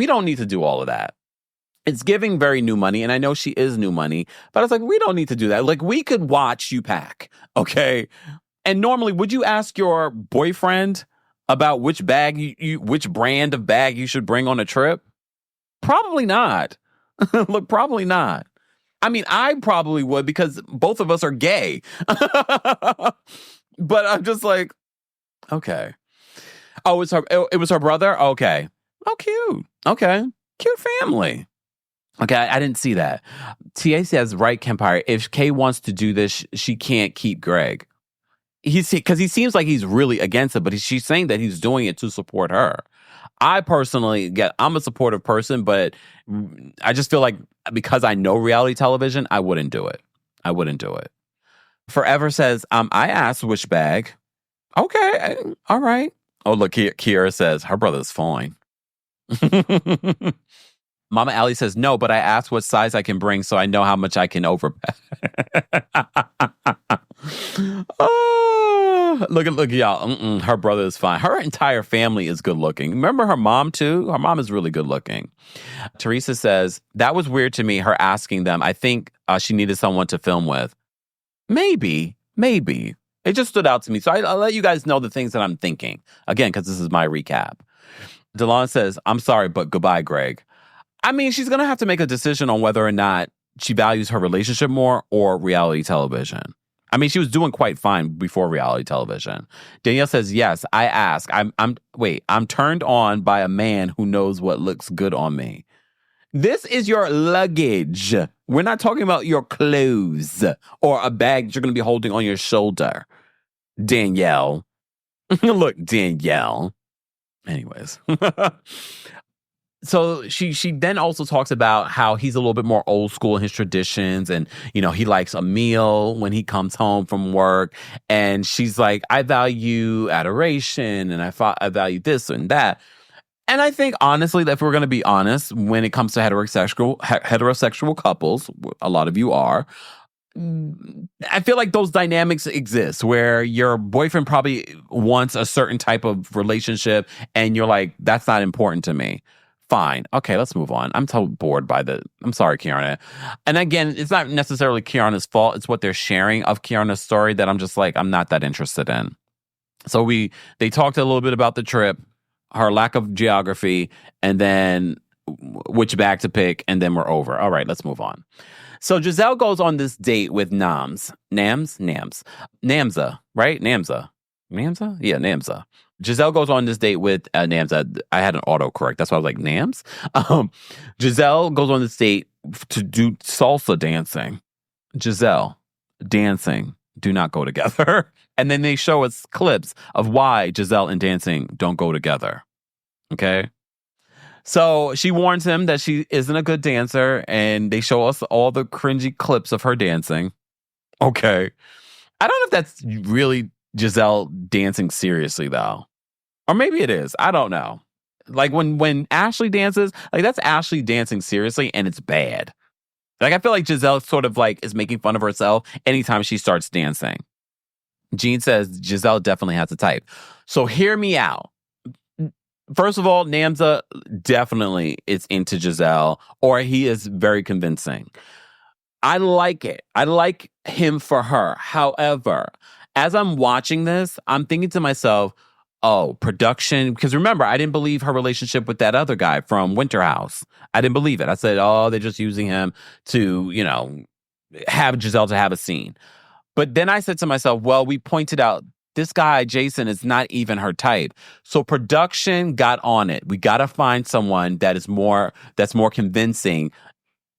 don't need to do all of that. It's giving very new money, and I know she is new money, but I was like, we don't need to do that. Like, we could watch you pack, okay? And normally, would you ask your boyfriend about which bag which brand of bag you should bring on a trip? Probably not. Look, probably not. I mean, I probably would because both of us are gay. But I'm just like, okay. Oh, it was her brother? Okay. Oh, cute. Okay. Cute family. Okay, I didn't see that. TA says, right, Kempire, if Kay wants to do this, she can't keep Greg. Because he seems like he's really against it, but she's saying that he's doing it to support her. I personally I'm a supportive person, but I just feel like because I know reality television, I wouldn't do it. Forever says, I asked which bag. Okay, all right. Oh, look, Kiara says, her brother's fine. Mama Allie says, no, but I asked what size I can bring so I know how much I can overpack. Oh, look, y'all. Her brother is fine. Her entire family is good looking. Remember her mom, too? Her mom is really good looking. Teresa says, that was weird to me, her asking them. I think she needed someone to film with. Maybe. It just stood out to me. So I'll let you guys know the things that I'm thinking. Again, because this is my recap. Delon says, I'm sorry, but goodbye, Greg. I mean, she's going to have to make a decision on whether or not she values her relationship more or reality television. I mean, she was doing quite fine before reality television. Danielle says, yes, I ask. I'm turned on by a man who knows what looks good on me. This is your luggage. We're not talking about your clothes or a bag that you're going to be holding on your shoulder. Danielle. Look, Danielle. Anyways. So she then also talks about how he's a little bit more old school in his traditions, and he likes a meal when he comes home from work. And she's like, I value adoration, and I value this and that. And I think honestly, that if we're going to be honest, when it comes to heterosexual couples, a lot of you are. I feel like those dynamics exist where your boyfriend probably wants a certain type of relationship, and you're like, that's not important to me. Fine. Okay, let's move on. I'm so bored by I'm sorry, Kiana. And again, it's not necessarily Kiana's fault. It's what they're sharing of Kiana's story that I'm just like, I'm not that interested in. So they talked a little bit about the trip, her lack of geography, and then which bag to pick, and then we're over. All right, let's move on. So Gizelle goes on this date with Namza, right? Namza? Yeah, Namza. Gizelle goes on this date with Namza. I had an autocorrect. That's why I was like, Nams? Gizelle goes on this date to do salsa dancing. Gizelle, dancing do not go together. And then they show us clips of why Gizelle and dancing don't go together. Okay? So she warns him that she isn't a good dancer, and they show us all the cringy clips of her dancing. Okay. I don't know if that's really Gizelle dancing seriously, though. Or maybe it is. I don't know. Like when Ashley dances, like that's Ashley dancing seriously, and it's bad. Like I feel like Gizelle sort of like is making fun of herself anytime she starts dancing. Jean says Gizelle definitely has a type. So hear me out. First of all, Namza definitely is into Gizelle, or he is very convincing. I like it. I like him for her. However, as I'm watching this, I'm thinking to myself, oh, production. Because remember, I didn't believe her relationship with that other guy from Winter House. I didn't believe it. I said, oh, they're just using him to, have Gizelle to have a scene. But then I said to myself, well, we pointed out this guy, Jason, is not even her type. So production got on it. We got to find someone that's more convincing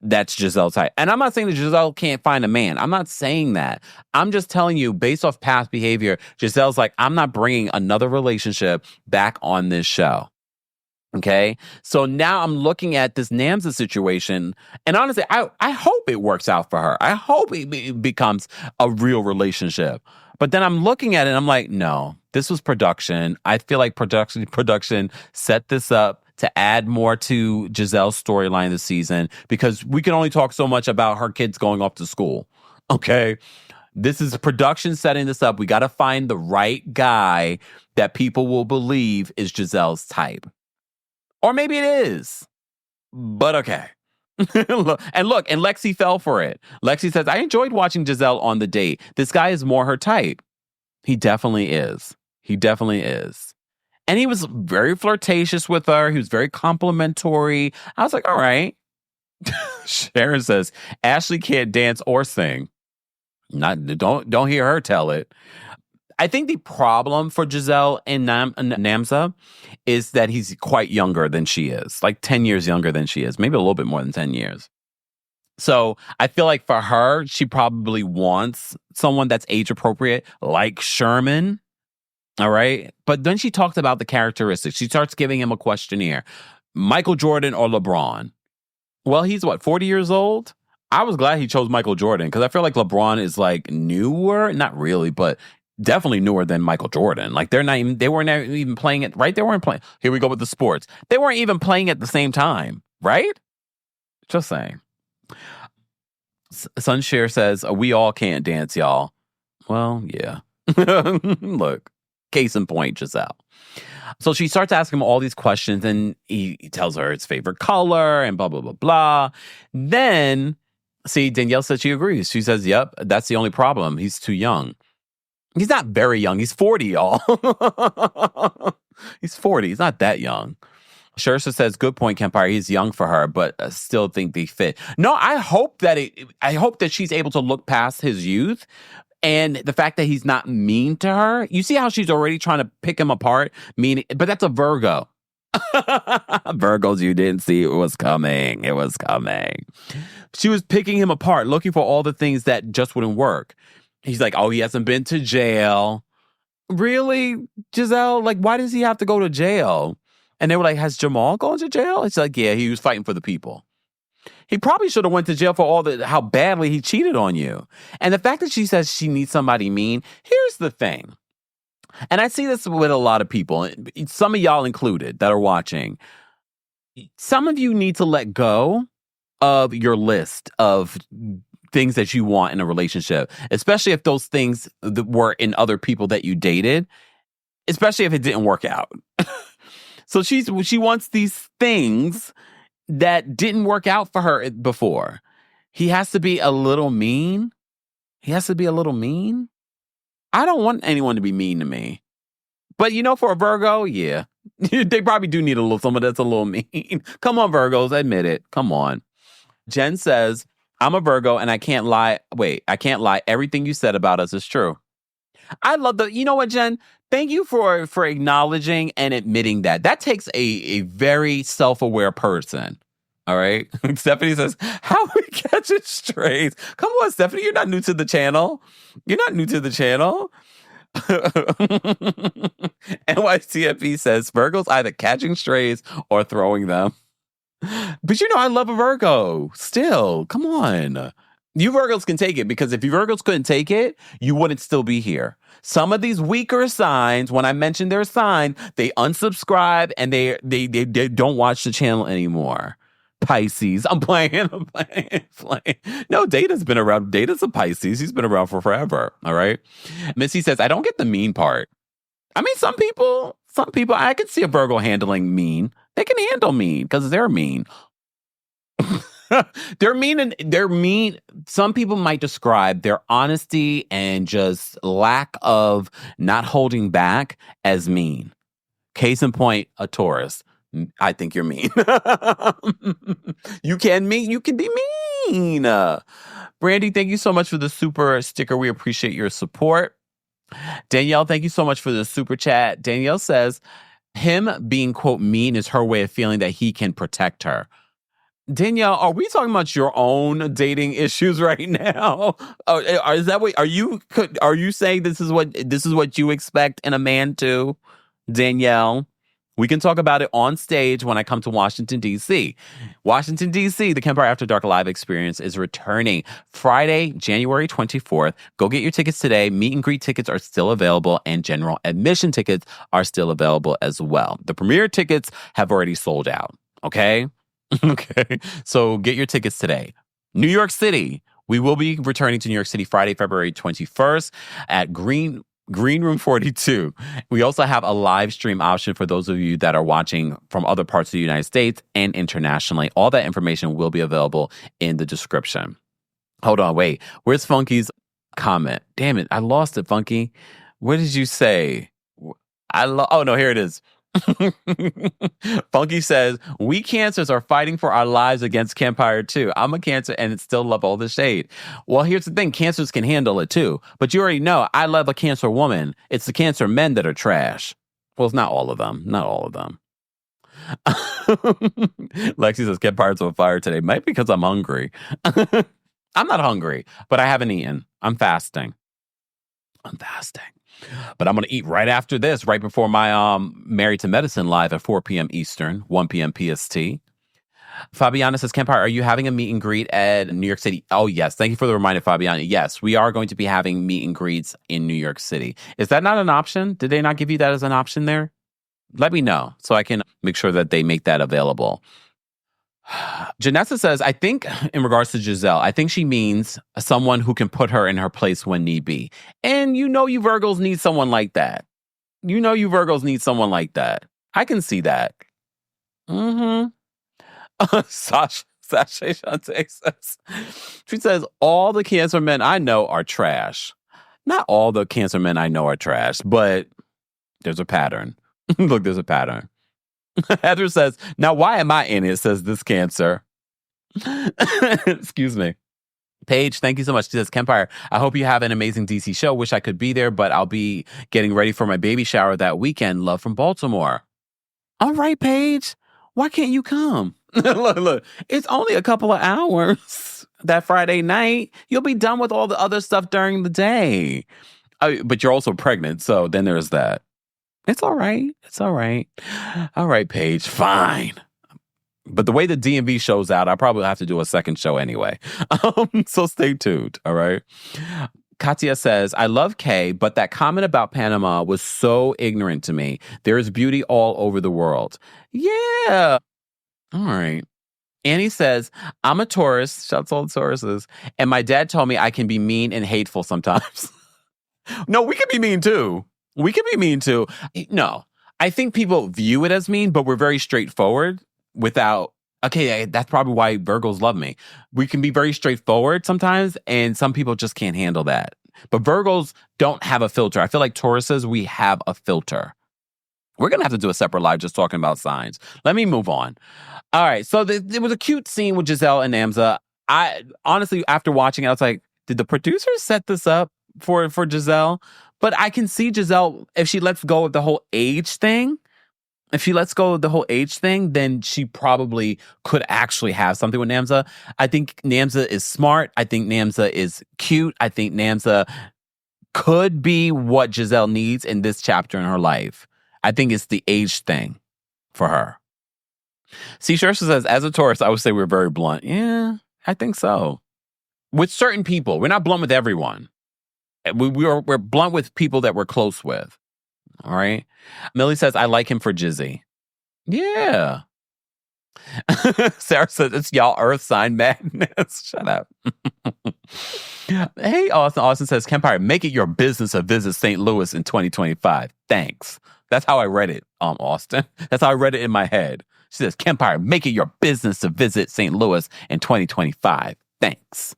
that's Gizelle's type. And I'm not saying that Gizelle can't find a man. I'm not saying that. I'm just telling you, based off past behavior, Gizelle's like, I'm not bringing another relationship back on this show. Okay? So now I'm looking at this Namza situation, and honestly, I hope it works out for her. I hope it becomes a real relationship. But then I'm looking at it and I'm like, no, this was production. I feel like production set this up to add more to Gizelle's storyline this season, because we can only talk so much about her kids going off to school. Okay? This is production setting this up. We got to find the right guy that people will believe is Gizelle's type. Or maybe it is. But okay. And Lexi fell for it. Lexi says, I enjoyed watching Gizelle on the date. This guy is more her type. He definitely is. And he was very flirtatious with her. He was very complimentary. I was like, all right. Sharon says, Ashley can't dance or sing. Don't hear her tell it. I think the problem for Gizelle and Namza is that he's quite younger than she is, like 10 years younger than she is, maybe a little bit more than 10 years. So I feel like for her, she probably wants someone that's age appropriate, like Sherman. All right. But then she talked about the characteristics. She starts giving him a questionnaire. Michael Jordan or LeBron? Well, he's 40 years old? I was glad he chose Michael Jordan, because I feel like LeBron is like newer, not really, but definitely newer than Michael Jordan. Like they weren't even playing it, right? They weren't playing. Here we go with the sports. They weren't even playing at the same time, right? Just saying. Sunshare says, we all can't dance, y'all. Well, yeah. Look, case in point, Gizelle. So she starts asking him all these questions, and he tells her his favorite color and blah, blah, blah, blah. Then, see, Danielle says she agrees. She says, yep, that's the only problem. He's too young. He's not very young. He's 40, y'all. He's 40. He's not that young. Shersa says, good point, Kempire. He's young for her, but I still think they fit. No, I hope that she's able to look past his youth and the fact that he's not mean to her. You see how she's already trying to pick him apart? But that's a Virgo. Virgos, you didn't see it was coming. It was coming. She was picking him apart, looking for all the things that just wouldn't work. He's like, oh, he hasn't been to jail. Really, Gizelle? Like, why does he have to go to jail? And they were like, has Jamal gone to jail? It's like, yeah, he was fighting for the people. He probably should have went to jail for how badly he cheated on you. And the fact that she says she needs somebody mean, here's the thing. And I see this with a lot of people, some of y'all included that are watching. Some of you need to let go of your list of things that you want in a relationship, especially if those things were in other people that you dated, especially if it didn't work out. So she wants these things that didn't work out for her before. He has to be a little mean. I don't want anyone to be mean to me. But for a Virgo, yeah. They probably do need someone that's a little mean. Come on, Virgos, admit it. Come on. Jen says, I'm a Virgo and I can't lie. Wait, I can't lie. Everything you said about us is true. I love you know what, Jen? Thank you for acknowledging and admitting that. That takes a very self-aware person. All right. Stephanie says, how are we catching strays? Come on, Stephanie. You're not new to the channel. NYCFE says, Virgos either catching strays or throwing them. But I love a Virgo. Still, come on. You Virgos can take it, because if you Virgos couldn't take it, you wouldn't still be here. Some of these weaker signs, when I mention their sign, they unsubscribe and they don't watch the channel anymore. Pisces. I'm playing. No, Data's been around. Data's a Pisces. He's been around for forever. All right. Missy says, I don't get the mean part. I mean, some people, I could see a Virgo handling mean. They can handle mean because they're mean. They're mean. Some people might describe their honesty and just lack of not holding back as mean. Case in point, a Taurus. I think you're mean. You can be mean. Brandy, thank you so much for the super sticker. We appreciate your support. Danielle, thank you so much for the super chat. Danielle says, him being, quote, mean is her way of feeling that he can protect her. Danielle, are we talking about your own dating issues right now? Is that what are you saying? This is what you expect in a man too, Danielle? We can talk about it on stage when I come to Washington, D.C. Washington, D.C., the Kempire After Dark Live experience is returning Friday, January 24th. Go get your tickets today. Meet and greet tickets are still available, and general admission tickets are still available as well. The premiere tickets have already sold out, okay? Okay, so get your tickets today. New York City. We will be returning to New York City Friday, February 21st at Green Room 42. We also have a live stream option for those of you that are watching from other parts of the United States and internationally. All that information will be available in the description. Hold on, wait. Where's Funky's comment? Damn it, I lost it, Funky. What did you say? Oh, no, here it is. Funky says, we Cancers are fighting for our lives against Kempire too. I'm a Cancer and still love all the shade. Well, here's the thing. Cancers can handle it too. But you already know I love a Cancer woman. It's the Cancer men that are trash. Well, it's not all of them. Lexi says, Kempire's on fire today. Maybe because I'm hungry. I'm not hungry, but I haven't eaten. I'm fasting. But I'm going to eat right after this, right before my Married to Medicine live at 4 p.m. Eastern, 1 p.m. PST. Fabiana says, Kempire, are you having a meet and greet at New York City? Oh, yes. Thank you for the reminder, Fabiana. Yes, we are going to be having meet and greets in New York City. Is that not an option? Did they not give you that as an option there? Let me know so I can make sure that they make that available. Janessa says, I think in regards to Gizelle, I think she means someone who can put her in her place when need be. And you Virgos need someone like that. I can see that. Sasha Shante says, she says, all the Cancer men I know are trash. Not all the Cancer men I know are trash, but there's a pattern. Look, there's a pattern. Heather says, now why am I in it, says this Cancer. Excuse me. Paige, thank you so much. She says, Kempire, I hope you have an amazing DC show. Wish I could be there, but I'll be getting ready for my baby shower that weekend. Love from Baltimore. All right, Paige. Why can't you come? Look. It's only a couple of hours that Friday night. You'll be done with all the other stuff during the day. But you're also pregnant, so then there's that. It's all right. It's all right. All right, Paige. Fine. But the way the DMV shows out, I probably have to do a second show anyway. So stay tuned. All right. Katya says, I love Kay, but that comment about Panama was so ignorant to me. There is beauty all over the world. Yeah. All right. Annie says, I'm a Taurus. Shouts all the Tauruses. And my dad told me I can be mean and hateful sometimes. No, we can be mean too. We can be mean too. No, I think people view it as mean, but we're very straightforward without, okay, that's probably why Virgos love me. We can be very straightforward sometimes, and some people just can't handle that. But Virgos don't have a filter. I feel like Tauruses, we have a filter. We're going to have to do a separate live just talking about signs. Let me move on. All right. So there was a cute scene with Gizelle and Namza. I honestly, after watching it, I was like, did the producers set this up for Gizelle? But I can see Gizelle, if she lets go of the whole age thing, then she probably could actually have something with Namza. I think Namza is smart. I think Namza is cute. I think Namza could be what Gizelle needs in this chapter in her life. I think it's the age thing for her. See, Shersha says, as a Taurus, I would say we're very blunt. Yeah, I think so. With certain people. We're not blunt with everyone. We're blunt with people that we're close with. All right? Millie says, I like him for Jizzy. Yeah. Sarah says, it's y'all earth sign madness. Shut up. Hey, Austin. Austin says, Kempire, make it your business to visit St. Louis in 2025. Thanks. That's how I read it, Austin. That's how I read it in my head. She says, Kempire, make it your business to visit St. Louis in 2025. Thanks.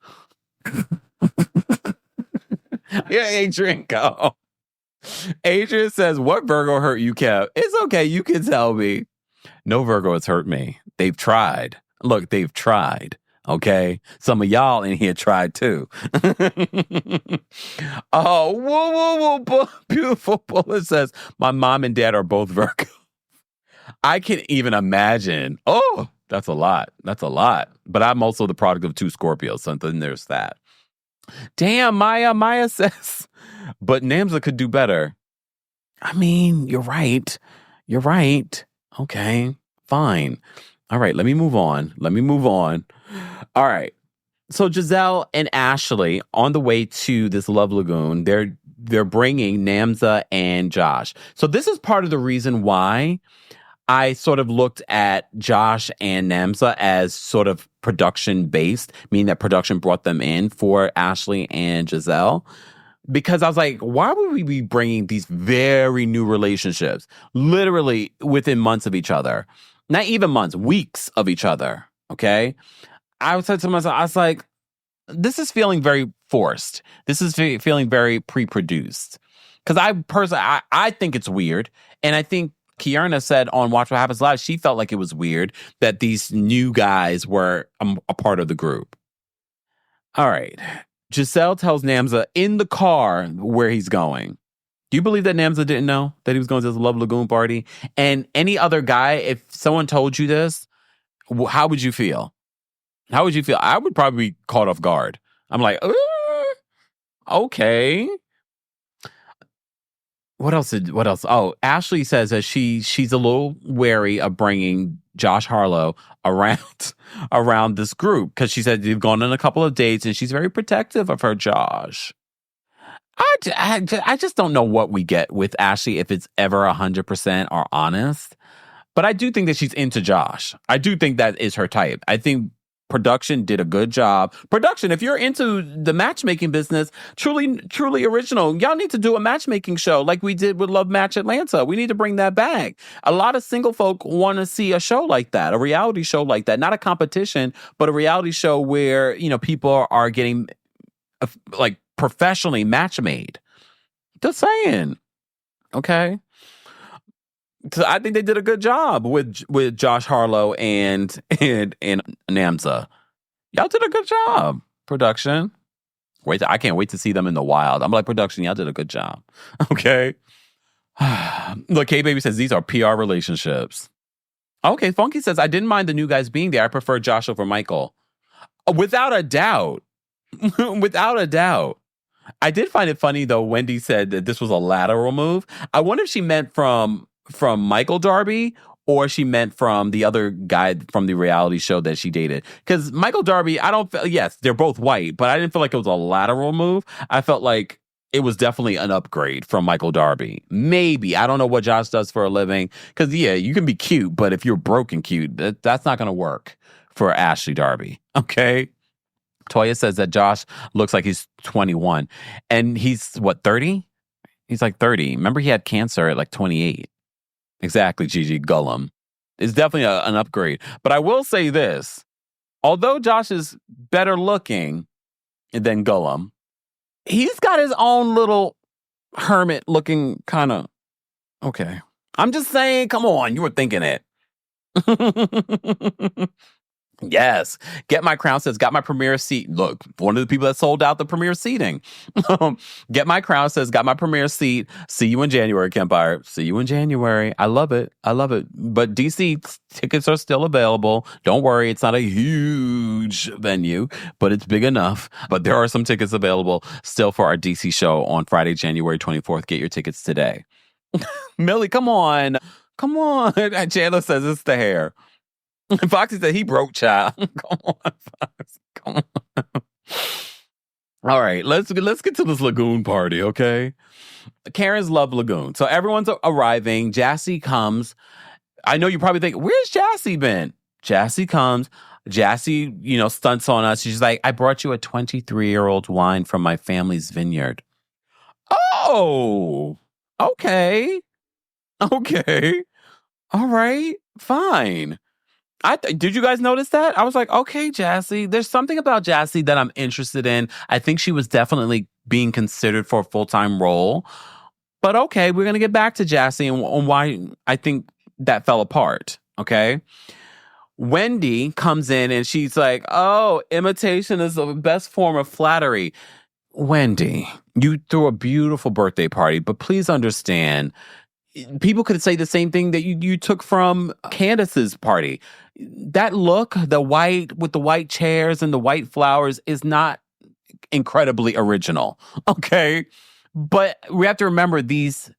Yeah, Adrian, go. Adrian says, what Virgo hurt you, Kev? It's okay. You can tell me. No Virgo has hurt me. They've tried. Look, they've tried. Okay? Some of y'all in here tried too. Oh, whoa. Beautiful Bullet says, my mom and dad are both Virgo. I can even imagine. Oh, that's a lot. That's a lot. But I'm also the product of 2 Scorpios, so then there's that. Damn, Maya. Maya says, but Namza could do better. I mean, you're right. You're right. Okay, fine. All right, let me move on. All right. So Gizelle and Ashley on the way to this Love Lagoon, they're bringing Namza and Josh. So this is part of the reason why I sort of looked at Josh and Namza as sort of production based, meaning that production brought them in for Ashley and Gizelle. Because I was like, why would we be bringing these very new relationships, literally within months of each other? Not even months, weeks of each other, okay? I said to myself, I was like, this is feeling very forced. This is feeling very pre-produced. Because I think it's weird. And I think Kiana said on Watch What Happens Live, she felt like it was weird that these new guys were a part of the group. All right. Gizelle tells Namza in the car where he's going. Do you believe that Namza didn't know that he was going to this Love Lagoon party? And any other guy, if someone told you this, how would you feel? How would you feel? I would probably be caught off guard. I'm like, okay. What else? Oh, Ashley says that she's a little wary of bringing Josh Harlow around this group because she said they've gone on a couple of dates and she's very protective of her Josh. I just don't know what we get with Ashley if it's ever 100% or honest. But I do think that she's into Josh. I do think that is her type. I think production did a good job. Production, if you're into the matchmaking business, truly original, y'all need to do a matchmaking show like we did with Love Match Atlanta. We need to bring that back. A lot of single folk want to see a show like that, a reality show like that. Not a competition, but a reality show where, people are getting like professionally match made. Just saying. Okay. So I think they did a good job with Josh Harlow and Namza. Y'all did a good job, production. I can't wait to see them in the wild. I'm like, production, y'all did a good job. Okay. Look, K-Baby says these are PR relationships. Okay, Funky says, I didn't mind the new guys being there. I prefer Josh over Michael. Without a doubt. Without a doubt. I did find it funny though. Wendy said that this was a lateral move. I wonder if she meant from Michael Darby or she meant from the other guy from the reality show that she dated. Because Michael Darby, I don't feel, yes, they're both white, but I didn't feel like it was a lateral move. I felt like it was definitely an upgrade from Michael Darby. Maybe. I don't know what Josh does for a living. Because, yeah, you can be cute, but if you're broke and cute, that's not going to work for Ashley Darby. Okay? Toya says that Josh looks like he's 21. And he's, what, 30? He's like 30. Remember, he had cancer at like 28. Exactly, Gigi Gullum. It's definitely an upgrade. But I will say this. Although Josh is better looking than Gullum, he's got his own little hermit looking kind of, okay. I'm just saying, come on, you were thinking it. Yes. Get My Crown says, got my premiere seat. Look, one of the people that sold out the premiere seating. Get My Crown says, got my premiere seat. See you in January, Kempire. See you in January. I love it. I love it. But DC tickets are still available. Don't worry. It's not a huge venue, but it's big enough. But there are some tickets available still for our DC show on Friday, January 24th. Get your tickets today. Millie, come on. Come on. Chandler says it's the hair. Foxy said he broke, child. Come on, Fox. Come on. All right, let's get to this Lagoon party, okay? Karen's love Lagoon. So everyone's arriving. Jassy comes. I know you probably think, where's Jassy been? Jassy comes. Jassy, stunts on us. She's like, I brought you a 23-year-old wine from my family's vineyard. Oh, okay. Okay. All right, fine. Did you guys notice that? I was like, okay, Jassy. There's something about Jassy that I'm interested in. I think she was definitely being considered for a full-time role. But okay, we're going to get back to Jassy and why I think that fell apart, okay? Wendy comes in and she's like, oh, imitation is the best form of flattery. Wendy, you threw a beautiful birthday party, but please understand, people could say the same thing that you took from Candace's party. That look, the white with the white chairs and the white flowers is not incredibly original. Okay. But we have to remember these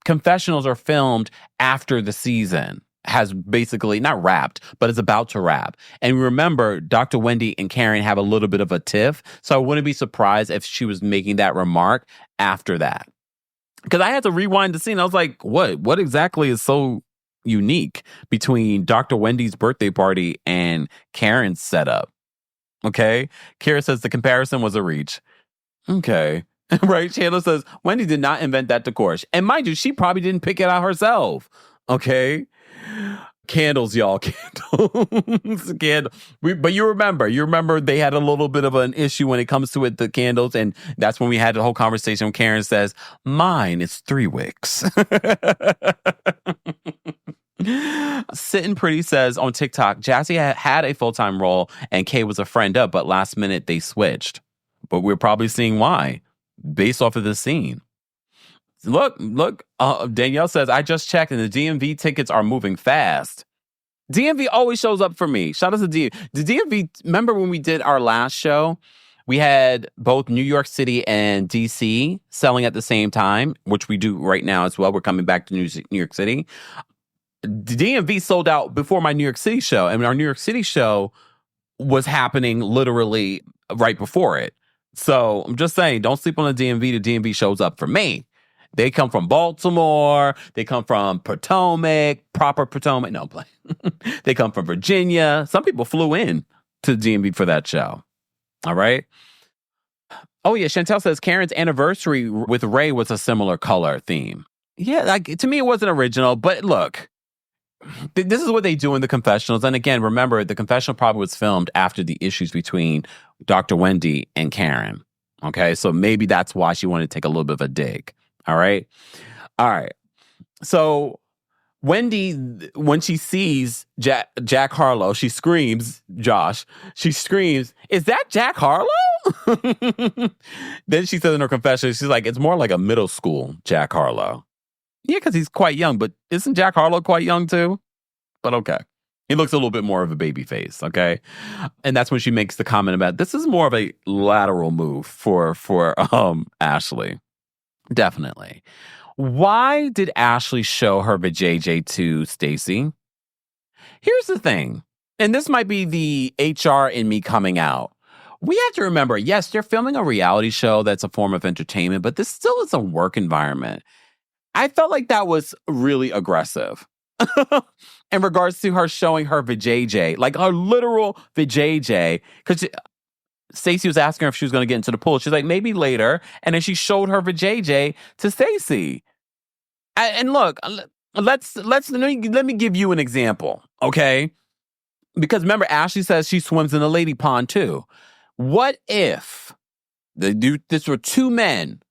confessionals are filmed after the season has basically not wrapped, but is about to wrap. And remember, Dr. Wendy and Karen have a little bit of a tiff. So I wouldn't be surprised if she was making that remark after that. Because I had to rewind the scene. I was like, what? What exactly is so unique between Dr. Wendy's birthday party and Karen's setup? Okay. Kira says the comparison was a reach. Okay. Right. Chandler says Wendy did not invent that decor. And mind you, she probably didn't pick it out herself. Okay. Candles, y'all. Candles. But you remember they had a little bit of an issue when it comes to the candles. And that's when we had the whole conversation when Karen says, mine is 3 wicks. Sitting Pretty says on TikTok, Jassy had a full-time role and Kay was a friend of, but last minute they switched. But we're probably seeing why based off of this scene. Look, Danielle says, I just checked and the DMV tickets are moving fast. DMV always shows up for me. Shout out to DMV. The DMV, remember when we did our last show? We had both New York City and DC selling at the same time, which we do right now as well. We're coming back to New York City. The DMV sold out before my New York City show. And our New York City show was happening literally right before it. So I'm just saying, don't sleep on the DMV. The DMV shows up for me. They come from Baltimore. They come from Potomac, proper Potomac. No, play. They come from Virginia. Some people flew in to the DMV for that show. All right. Oh, yeah. Chantel says Karen's anniversary with Ray was a similar color theme. Yeah, to me, it wasn't original. But look, this is what they do in the confessionals. And again, remember, the confessional probably was filmed after the issues between Dr. Wendy and Karen. Okay. So maybe that's why she wanted to take a little bit of a dig. All right. So Wendy, when she sees Jack Harlow, she screams, Josh, she screams, is that Jack Harlow? Then she says in her confession, she's like, it's more like a middle school Jack Harlow. Yeah, because he's quite young, but isn't Jack Harlow quite young too? But okay. He looks a little bit more of a baby face, okay? And that's when she makes the comment about this is more of a lateral move for Ashley. Definitely. Why did Ashley show her vajayjay to Stacy? Here's the thing, and this might be the HR in me coming out. We have to remember, yes, they're filming a reality show that's a form of entertainment, but this still is a work environment. I felt like that was really aggressive in regards to her showing her vajayjay, like her literal vajayjay, because Stacy was asking her if she was going to get into the pool. She's like, maybe later. And then she showed her vajayjay to Stacy. And look, let me give you an example, okay? Because remember, Ashley says she swims in a lady pond too. What if this were two men?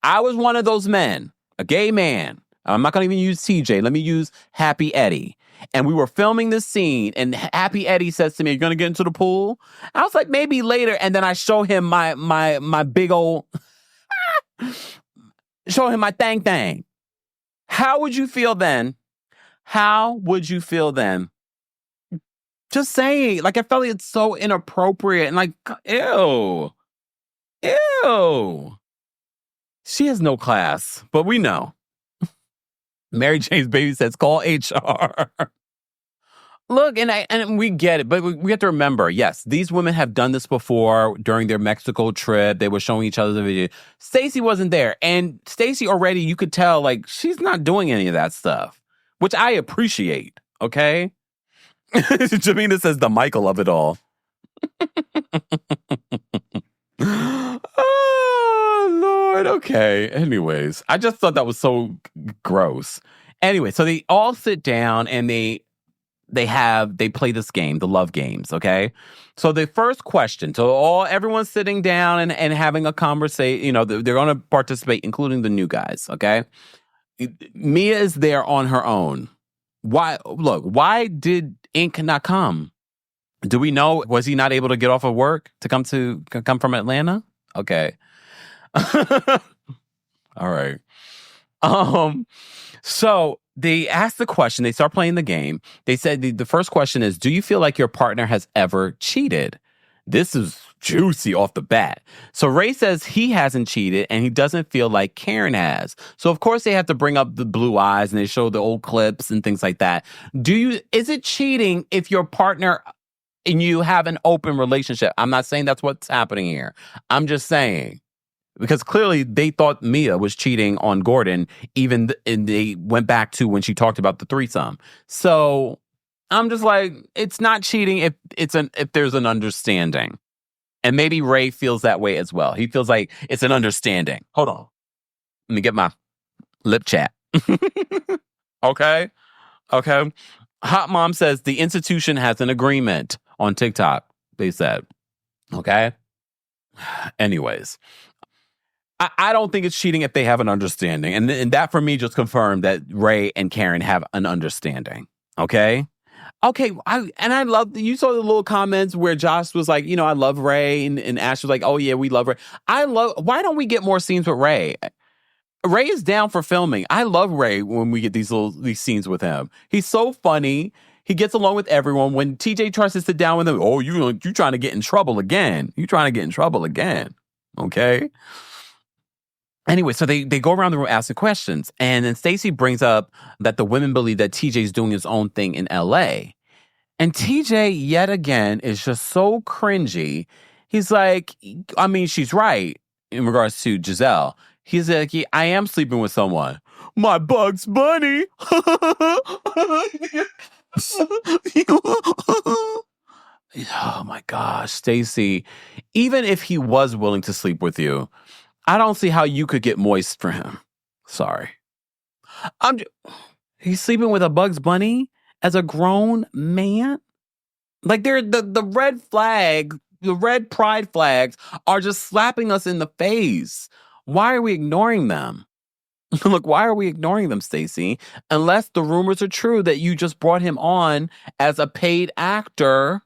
I was one of those men, a gay man. I'm not going to even use TJ. Let me use Happy Eddie. And we were filming this scene, and Happy Eddie says to me, "You're going to get into the pool?" I was like, maybe later. And then I show him my big old, show him my thang. How would you feel then? How would you feel then? Just saying, like, I felt like it's so inappropriate and like, ew. She has no class, but we know. Mary Jane's baby says, call HR. Look, and we get it, but we have to remember, yes, these women have done this before during their Mexico trip. They were showing each other the video. Stacy wasn't there, and Stacy already, you could tell, like, she's not doing any of that stuff, which I appreciate, okay? Jamina says the Michael of it all. Oh, Lord. Okay. Anyways, I just thought that was so gross. Anyway, so they all sit down and they play this game, the love games, okay? So the first question, so everyone's sitting down and having a conversation, you know, they're going to participate, including the new guys, okay? Mia is there on her own. Why did Ink not come? Do we know, was he not able to get off of work to come from Atlanta? Okay. All right. So they asked the question, they start playing the game. They said the first question is, do you feel like your partner has ever cheated? This is juicy off the bat. So Ray says he hasn't cheated and he doesn't feel like Karen has. So of course they have to bring up the blue eyes and they show the old clips and things like that. Is it cheating if your partner and you have an open relationship? I'm not saying that's what's happening here. I'm just saying, because clearly they thought Mia was cheating on Gordon, and they went back to when she talked about the threesome. So I'm just like, it's not cheating if there's an understanding. And maybe Ray feels that way as well. He feels like it's an understanding. Hold on. Let me get my lip chat. Okay. Hot Mom says the institution has an agreement on TikTok, they said. Okay. Anyways, I don't think it's cheating if they have an understanding. And that for me just confirmed that Ray and Karen have an understanding. Okay. I love, you saw the little comments where Josh was like, you know, I love Ray, and Ash was like, oh yeah, we love Ray. Why don't we get more scenes with Ray? Ray is down for filming. I love Ray when we get these scenes with him. He's so funny. He gets along with everyone. When TJ tries to sit down with him, oh, you trying to get in trouble again. Okay. Anyway, so they go around the room asking questions. And then Stacy brings up that the women believe that TJ's doing his own thing in LA. And TJ, yet again, is just so cringy. He's like, I mean, she's right in regards to Gizelle. He's like, I am sleeping with someone. My Bugs Bunny. Oh my gosh, Stacy. Even if he was willing to sleep with you, I don't see how you could get moist for him. Sorry. He's sleeping with a Bugs Bunny as a grown man? Like, they're the red flag, the red pride flags are just slapping us in the face. Why are we ignoring them? Look, why are we ignoring them, Stacy? Unless the rumors are true that you just brought him on as a paid actor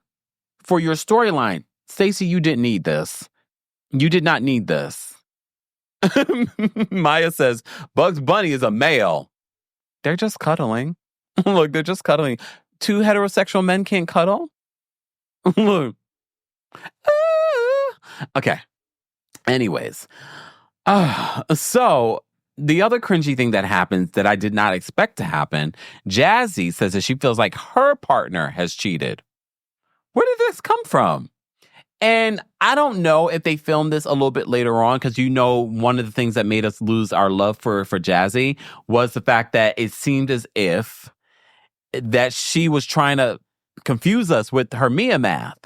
for your storyline. Stacy, you didn't need this. You did not need this. Maya says, Bugs Bunny is a male. They're just cuddling. Look, they're just cuddling. two heterosexual men can't cuddle? Look. Okay. Anyways. So the other cringy thing that happens that I did not expect to happen, Jazzy says that she feels like her partner has cheated. Where did this come from? And I don't know if they filmed this a little bit later on, because one of the things that made us lose our love for Jazzy was the fact that it seemed as if that she was trying to confuse us with her Mia math.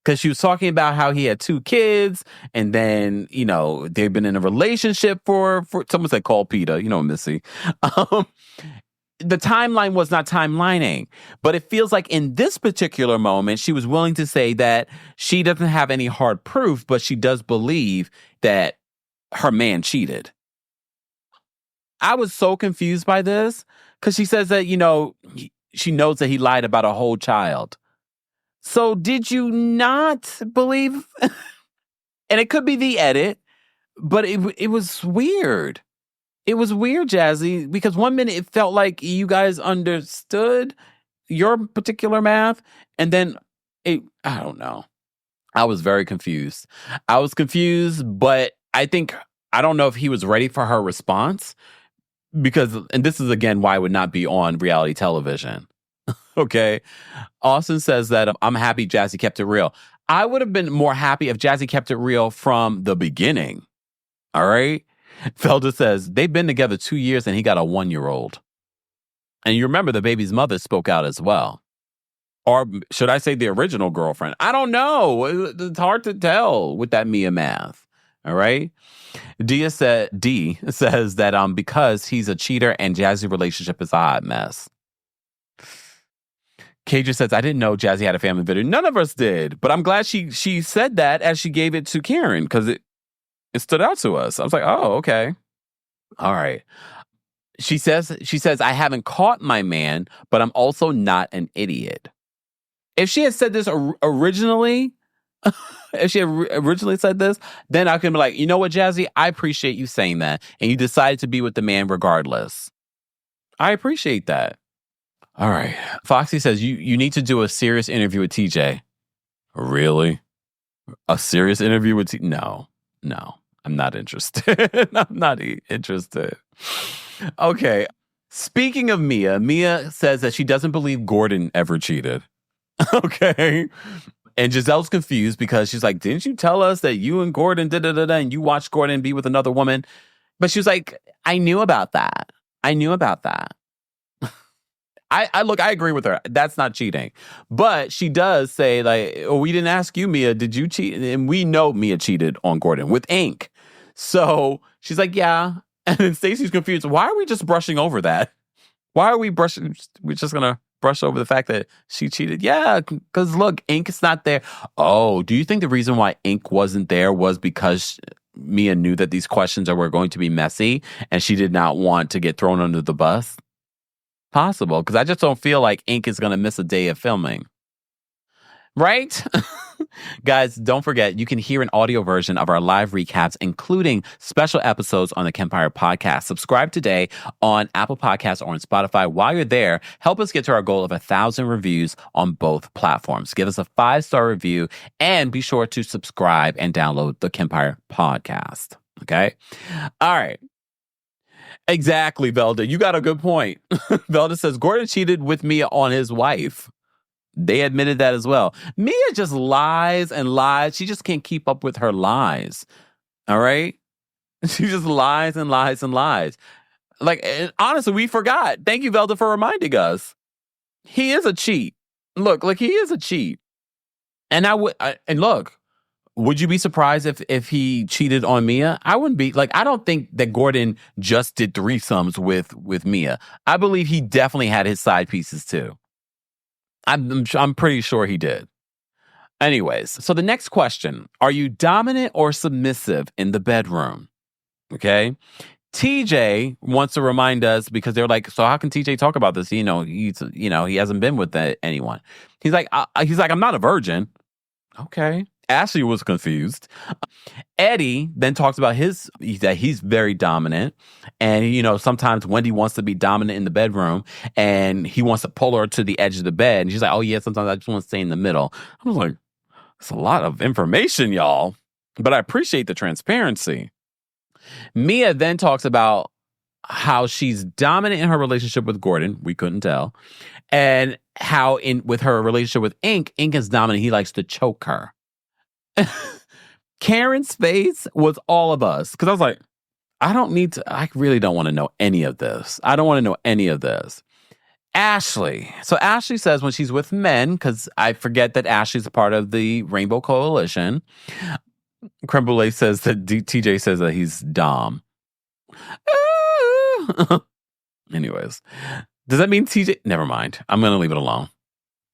Because she was talking about how he had 2 kids, and then, they've been in a relationship for someone said call Peter, Missy. The timeline was not timelining, but it feels like in this particular moment, she was willing to say that she doesn't have any hard proof, but she does believe that her man cheated. I was so confused by this, because she says that, she knows that he lied about a whole child. So did you not believe? And it could be the edit, but it was weird. It was weird, Jazzy, because one minute it felt like you guys understood your particular math, and then I don't know. I was very confused. I was confused, but I don't know if he was ready for her response, because, and this is again why it would not be on reality television. Okay. Austin says that I'm happy Jazzy kept it real. I would have been more happy if Jazzy kept it real from the beginning. All right. Felder says they've been together 2 years and he got a 1-year-old. And you remember the baby's mother spoke out as well. Or should I say the original girlfriend? I don't know. It's hard to tell with that Mia math. All right. D says that because he's a cheater and Jazzy relationship is a hot mess. Cager says, I didn't know Jazzy had a family video. None of us did. But I'm glad she said that as she gave it to Karen, because it stood out to us. I was like, oh, okay. All right. She says, I haven't caught my man, but I'm also not an idiot. If she had said this originally, then I could be like, you know what, Jazzy? I appreciate you saying that. And you decided to be with the man regardless. I appreciate that. All right. Foxy says, you need to do a serious interview with TJ. Really? A serious interview with TJ? No. I'm not interested. I'm not interested. Okay. Speaking of Mia says that she doesn't believe Gordon ever cheated. Okay. And Giselle's confused because she's like, didn't you tell us that you and Gordon and you watched Gordon be with another woman? But she was like, I knew about that. I agree with her. That's not cheating. But she does say, like, oh, we didn't ask you, Mia, did you cheat? And we know Mia cheated on Gordon with ink. So she's like, yeah. And then Stacy's confused. Why are we just brushing over that? Why are we brushing? We're just going to brush over the fact that she cheated. Yeah, because look, ink is not there. Oh, do you think the reason why ink wasn't there was because Mia knew that these questions were going to be messy and she did not want to get thrown under the bus? Possible, because I just don't feel like ink is going to miss a day of filming. Right? Guys, don't forget, you can hear an audio version of our live recaps, including special episodes on the Kempire podcast. Subscribe today on Apple Podcasts or on Spotify. While you're there, help us get to our goal of 1,000 reviews on both platforms. Give us a 5-star review and be sure to subscribe and download the Kempire podcast. Okay? All right. Exactly, Velda. You got a good point. Velda says, Gordon cheated with Mia on his wife. They admitted that as well. Mia just lies and lies. She just can't keep up with her lies. All right? She just lies and lies and lies. Like, honestly, we forgot. Thank you, Velda, for reminding us. He is a cheat. Look, like, he is a cheat. And look, would you be surprised if he cheated on Mia? I wouldn't be. Like, I don't think that Gordon just did threesomes with Mia. I believe he definitely had his side pieces too. I'm pretty sure he did. Anyways, so the next question, are you dominant or submissive in the bedroom? Okay. TJ wants to remind us, because they're like, so how can TJ talk about this? He hasn't been with anyone. He's like, I'm not a virgin. Okay. Ashley was confused. Eddie then talks about that he's very dominant. And, sometimes Wendy wants to be dominant in the bedroom and he wants to pull her to the edge of the bed. And she's like, oh, yeah, sometimes I just want to stay in the middle. I was like, it's a lot of information, y'all. But I appreciate the transparency. Mia then talks about how she's dominant in her relationship with Gordon. We couldn't tell. And how with her relationship with Ink is dominant. He likes to choke her. Karen's face was all of us. Because I was like, I really don't want to know any of this. I don't want to know any of this. Ashley. So Ashley says when she's with men, because I forget that Ashley's a part of the Rainbow Coalition. Creme Brulee says that TJ says that he's Dom. Anyways, does that mean TJ? Never mind. I'm going to leave it alone.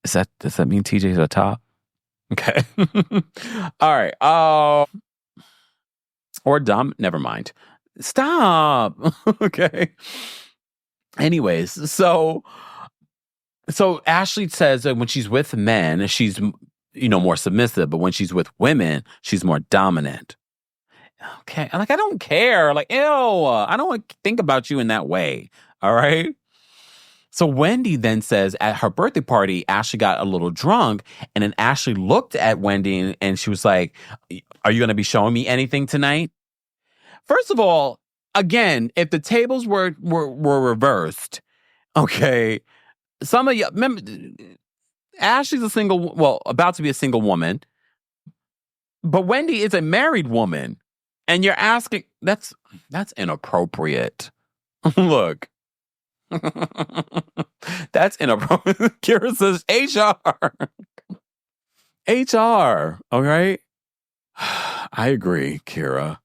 Does that mean TJ's a top? Okay. All right. Or Dom. Never mind. Stop. Okay. Anyways, so Ashley says that when she's with men, she's more submissive, but when she's with women, she's more dominant. Okay. I don't care. Like, ew, I don't want to think about you in that way. All right. So Wendy then says at her birthday party, Ashley got a little drunk. And then Ashley looked at Wendy and she was like, are you going to be showing me anything tonight? First of all, again, if the tables were reversed, okay, some of you, remember, Ashley's about to be a single woman. But Wendy is a married woman. And you're asking, that's inappropriate. Look. That's inappropriate. Kira says HR. HR. All right. I agree, Kira.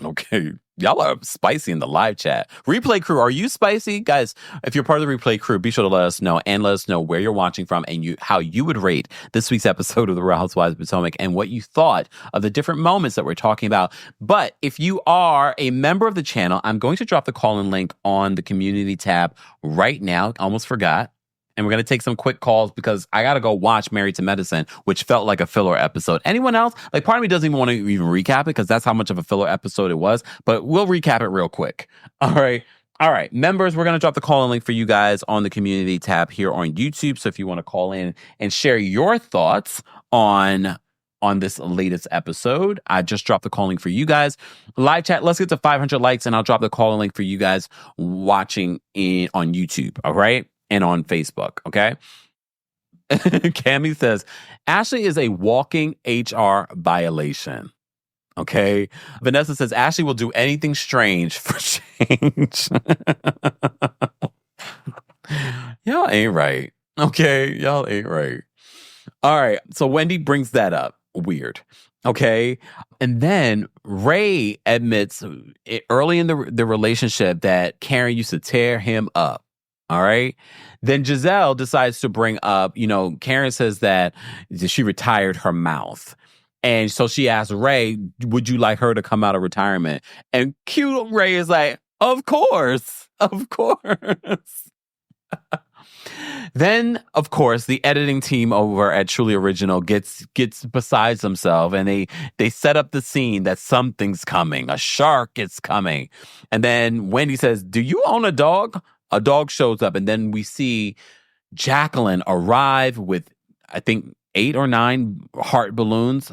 Okay. Y'all are spicy in the live chat. Replay crew, are you spicy? Guys, if you're part of the replay crew, be sure to let us know and let us know where you're watching from and how you would rate this week's episode of The Real Housewives of Potomac and what you thought of the different moments that we're talking about. But if you are a member of the channel, I'm going to drop the call-in link on the community tab right now. Almost forgot. And we're going to take some quick calls because I got to go watch Married to Medicine, which felt like a filler episode. Anyone else? Like, part of me doesn't even want to even recap it because that's how much of a filler episode it was. But we'll recap it real quick. All right. Members, we're going to drop the call-in link for you guys on the community tab here on YouTube. So if you want to call in and share your thoughts on this latest episode, I just dropped the call link for you guys. Live chat, let's get to 500 likes and I'll drop the call-in link for you guys watching on YouTube. All right. And on Facebook, okay? Cammie says, Ashley is a walking HR violation, okay? Vanessa says, Ashley will do anything strange for change. Y'all ain't right, okay? Y'all ain't right. All right, so Wendy brings that up. Weird, okay? And then Ray admits early in the relationship that Karen used to tear him up. All right. Then Gizelle decides to bring up, Karen says that she retired her mouth. And so she asked Ray, would you like her to come out of retirement? And cute Ray is like, of course. Of course. Then, of course, the editing team over at Truly Original gets besides themselves and they set up the scene that something's coming. A shark is coming. And then Wendy says, do you own a dog? A dog shows up, and then we see Jacqueline arrive with, I think, 8 or 9 heart balloons.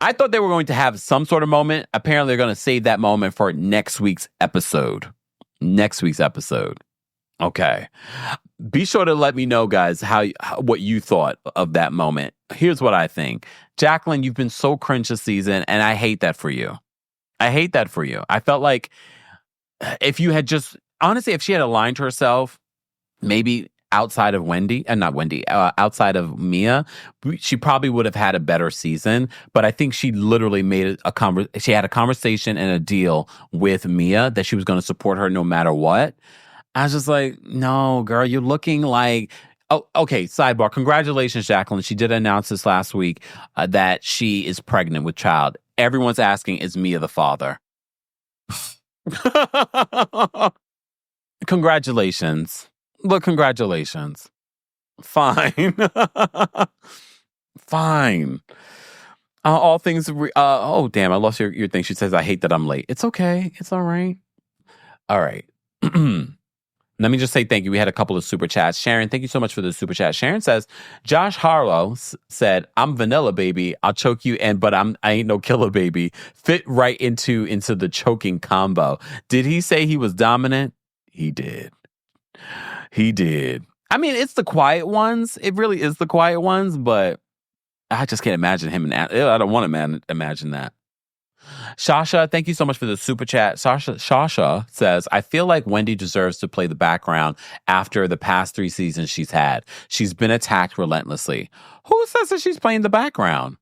I thought they were going to have some sort of moment. Apparently, they're going to save that moment for next week's episode. Okay. Be sure to let me know, guys, what you thought of that moment. Here's what I think. Jacqueline, you've been so cringe this season, and I hate that for you. I felt like if you had just... Honestly, if she had aligned herself, maybe outside of outside of Mia, she probably would have had a better season. But I think she literally made she had a conversation and a deal with Mia that she was going to support her no matter what. I was just like, no, girl, you're looking like... Oh, okay, sidebar. Congratulations, Jacqueline. She did announce this last week that she is pregnant with child. Everyone's asking, is Mia the father? Congratulations. Look, congratulations. Fine. fine. All things. Oh, damn! I lost your thing. She says, "I hate that I'm late." It's okay. It's all right. All right. Let me just say thank you. We had a couple of super chats. Sharon, thank you so much for the super chat. Sharon says, Josh Harlow said, "I'm vanilla, baby. I'll choke you in, but I ain't no killer, baby." Fit right into the choking combo. Did he say he was dominant? He did. He did. I mean, it's the quiet ones. It really is the quiet ones, but I just can't imagine him. I don't want to imagine that. Shasha, thank you so much for the super chat. Shasha says, "I feel like Wendy deserves to play the background after the past 3 seasons she's had. She's been attacked relentlessly." Who says that she's playing the background?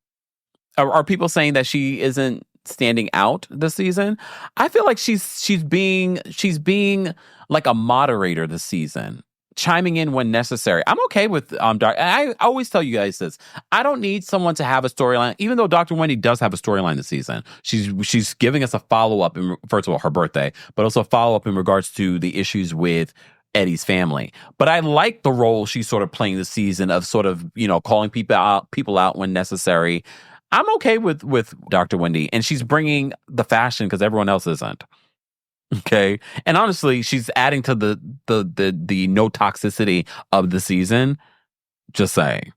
Are people saying that she isn't standing out this season? I feel like she's being like a moderator this season, chiming in when necessary. I'm okay with Dark. I always tell you guys this. I don't need someone to have a storyline, even though Dr. Wendy does have a storyline this season. She's giving us a follow-up, first of all, her birthday, but also a follow-up in regards to the issues with Eddie's family. But I like the role she's sort of playing this season of sort of, calling people out when necessary. I'm okay with Dr. Wendy, and she's bringing the fashion because everyone else isn't. Okay. And honestly, she's adding to the no toxicity of the season. Just saying.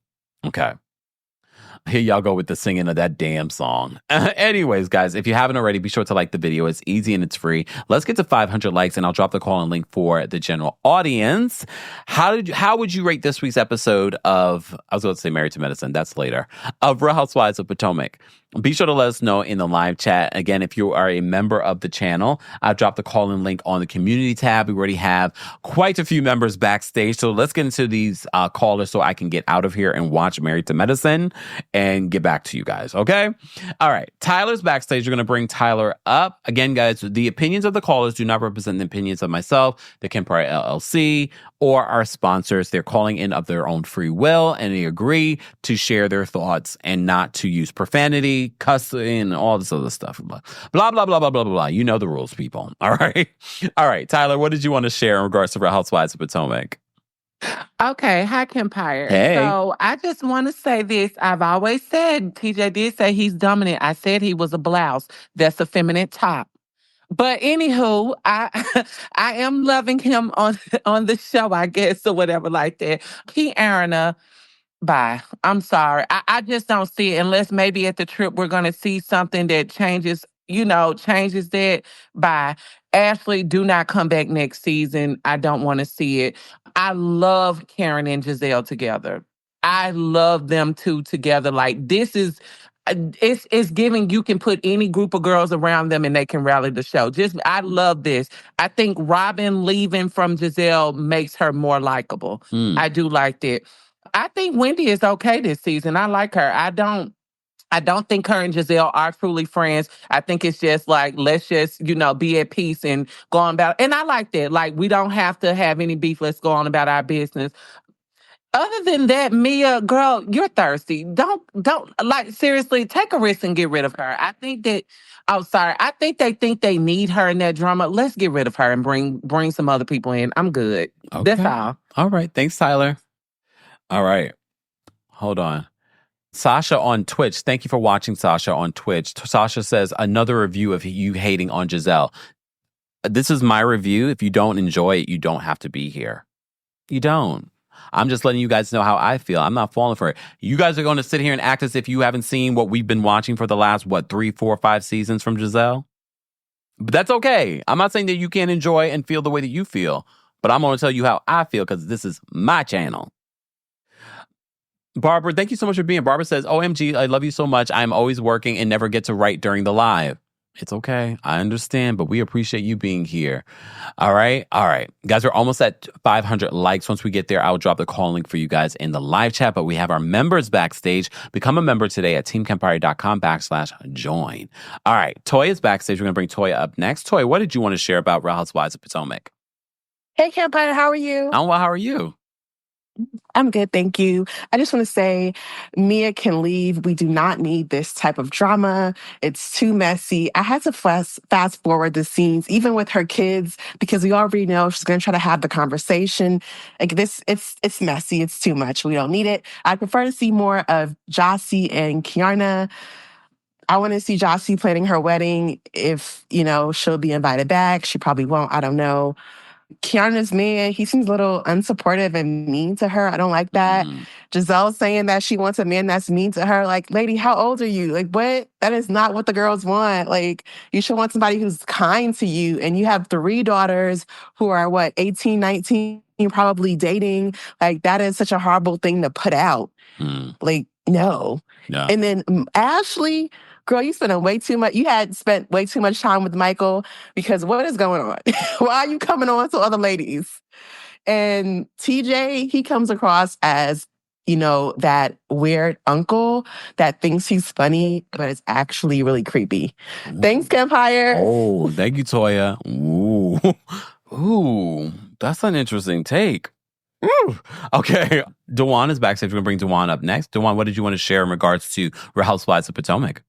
Okay. Here y'all go with the singing of that damn song. Anyways, guys, if you haven't already, be sure to like the video. It's easy and it's free. Let's get to 500 likes and I'll drop the call and link for the general audience. How would you rate this week's episode of, I was going to say Married to Medicine, that's later, of Real Housewives of Potomac? Be sure to let us know in the live chat. Again, if you are a member of the channel, I've dropped the call-in link on the community tab. We already have quite a few members backstage. So let's get into these callers so I can get out of here and watch Married to Medicine and get back to you guys, okay? All right. Tyler's backstage. We're going to bring Tyler up. Again, guys, the opinions of the callers do not represent the opinions of myself, the Kempire LLC, or our sponsors. They're calling in of their own free will, and they agree to share their thoughts and not to use profanity, cussing, and all this other stuff. Blah, blah, blah, blah, blah, blah, blah. You know the rules, people. All right? All right, Tyler, what did you want to share in regards to Real Housewives of Potomac? Okay. Hi, Kempire. Hey. So I just want to say this. I've always said, TJ did say he's dominant. I said he was a blouse. That's a feminine top. But anywho, I I am loving him on the show, I guess, or whatever like that. Kiana, bye. I'm sorry. I just don't see it unless maybe at the trip we're gonna see something that changes, changes that. Bye. Ashley, do not come back next season. I don't want to see it. I love Karen and Gizelle together. I love them two together. Like this is it's giving you can put any group of girls around them and they can rally the show. I love this. I think Robin leaving from Giselle makes her more likable. I do like that. I think Wendy is okay this season. I like her. I don't think her and Giselle are truly friends. I think it's just like, let's just, be at peace and go on about. And I like that. Like, we don't have to have any beef. Let's go on about our business. Other than that, Mia, girl, you're thirsty. Don't like seriously, take a risk and get rid of her. I think that I think they need her in that drama. Let's get rid of her and bring some other people in. I'm good. Okay. That's all. All right. Thanks, Tyler. All right. Hold on. Sasha on Twitch. Thank you for watching, Sasha on Twitch. Sasha says, another review of you hating on Gizelle. This is my review. If you don't enjoy it, you don't have to be here. You don't. I'm just letting you guys know how I feel. I'm not falling for it. You guys are going to sit here and act as if you haven't seen what we've been watching for the last, 3, 4, 5 seasons from Gizelle? But that's okay. I'm not saying that you can't enjoy and feel the way that you feel, but I'm going to tell you how I feel because this is my channel. Barbara, thank you so much for being. Barbara says, OMG, I love you so much. I'm always working and never get to write during the live. It's okay. I understand, but we appreciate you being here. All right. All right. Guys, we're almost at 500 likes. Once we get there, I'll drop the call link for you guys in the live chat, but we have our members backstage. Become a member today at teamkempire.com/join. All right. Toy is backstage. We're going to bring Toy up next. Toy, what did you want to share about Real Housewives of Potomac? Hey, Kempire, how are you? I'm well. How are you? I'm good, thank you. I just want to say Mia can leave. We do not need this type of drama. It's too messy. I had to fast forward the scenes, even with her kids, because we already know she's going to try to have the conversation. Like this, it's messy. It's too much. We don't need it. I prefer to see more of Jossie and Kiana. I want to see Jossie planning her wedding. If, she'll be invited back. She probably won't. I don't know. Kiana's man, he seems a little unsupportive and mean to her. I don't like that. Gizelle saying that she wants a man that's mean to her. Like, lady, how old are you? Like, what? That is not what the girls want. Like, you should want somebody who's kind to you. And you have 3 daughters who are, 18, 19, probably dating. Like, that is such a horrible thing to put out. Like, no. Yeah. And then Ashley, girl, you spent way too much. You had spent way too much time with Michael because what is going on? Why are you coming on to other ladies? And TJ, he comes across as, that weird uncle that thinks he's funny, but is actually really creepy. Thanks, Kempire. Oh, thank you, Toya. Ooh. Ooh, that's an interesting take. Ooh. Okay. Dewan is backstage. We're going to bring Dewan up next. Dewan, what did you want to share in regards to Real Housewives of Potomac?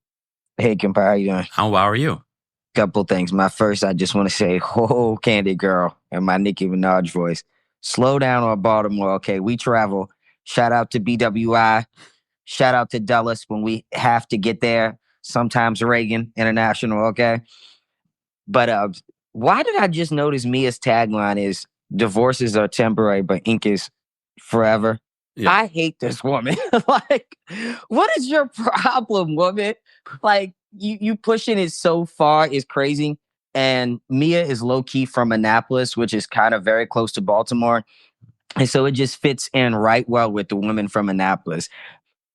Hey, Kempire, how you doing? How are you? Couple things. First, I just want to say, ho, Candy Girl, and my Nicki Minaj voice. Slow down on Baltimore, okay? We travel. Shout out to BWI. Shout out to Dulles when we have to get there. Sometimes Reagan International, okay? But why did I just notice Mia's tagline is divorces are temporary, but ink is forever? Yeah. I hate this woman. Like, what is your problem, woman? Like, you pushing it so far is crazy. And Mia is low-key from Annapolis, which is kind of very close to Baltimore. And so it just fits in right well with the woman from Annapolis.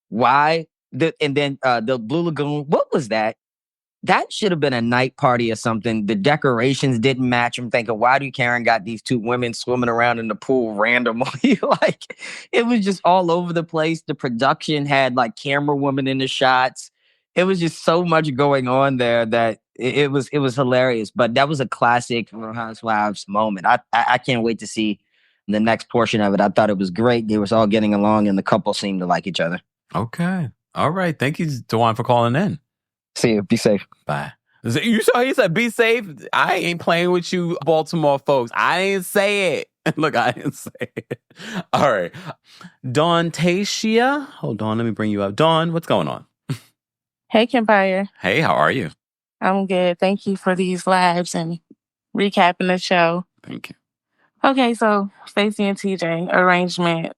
Why? And then the Blue Lagoon, what was that? That should have been a night party or something. The decorations didn't match. I'm thinking, why do Karen got these 2 women swimming around in the pool randomly? Like, it was just all over the place. The production had like camera women in the shots. It was just so much going on there that it was hilarious. But that was a classic Real Housewives moment. I can't wait to see the next portion of it. I thought it was great. They was all getting along and the couple seemed to like each other. Okay. All right. Thank you, Dewan, for calling in. See you. Be safe. Bye. You saw he said, be safe. I ain't playing with you, Baltimore folks. I didn't say it. Look, I didn't say it. All right. Dawn Tatia. Hold on. Let me bring you up. Dawn, what's going on? Hey, Kempire. Hey, how are you? I'm good. Thank you for these lives and recapping the show. Thank you. Okay, so Stacy and TJ arrangement.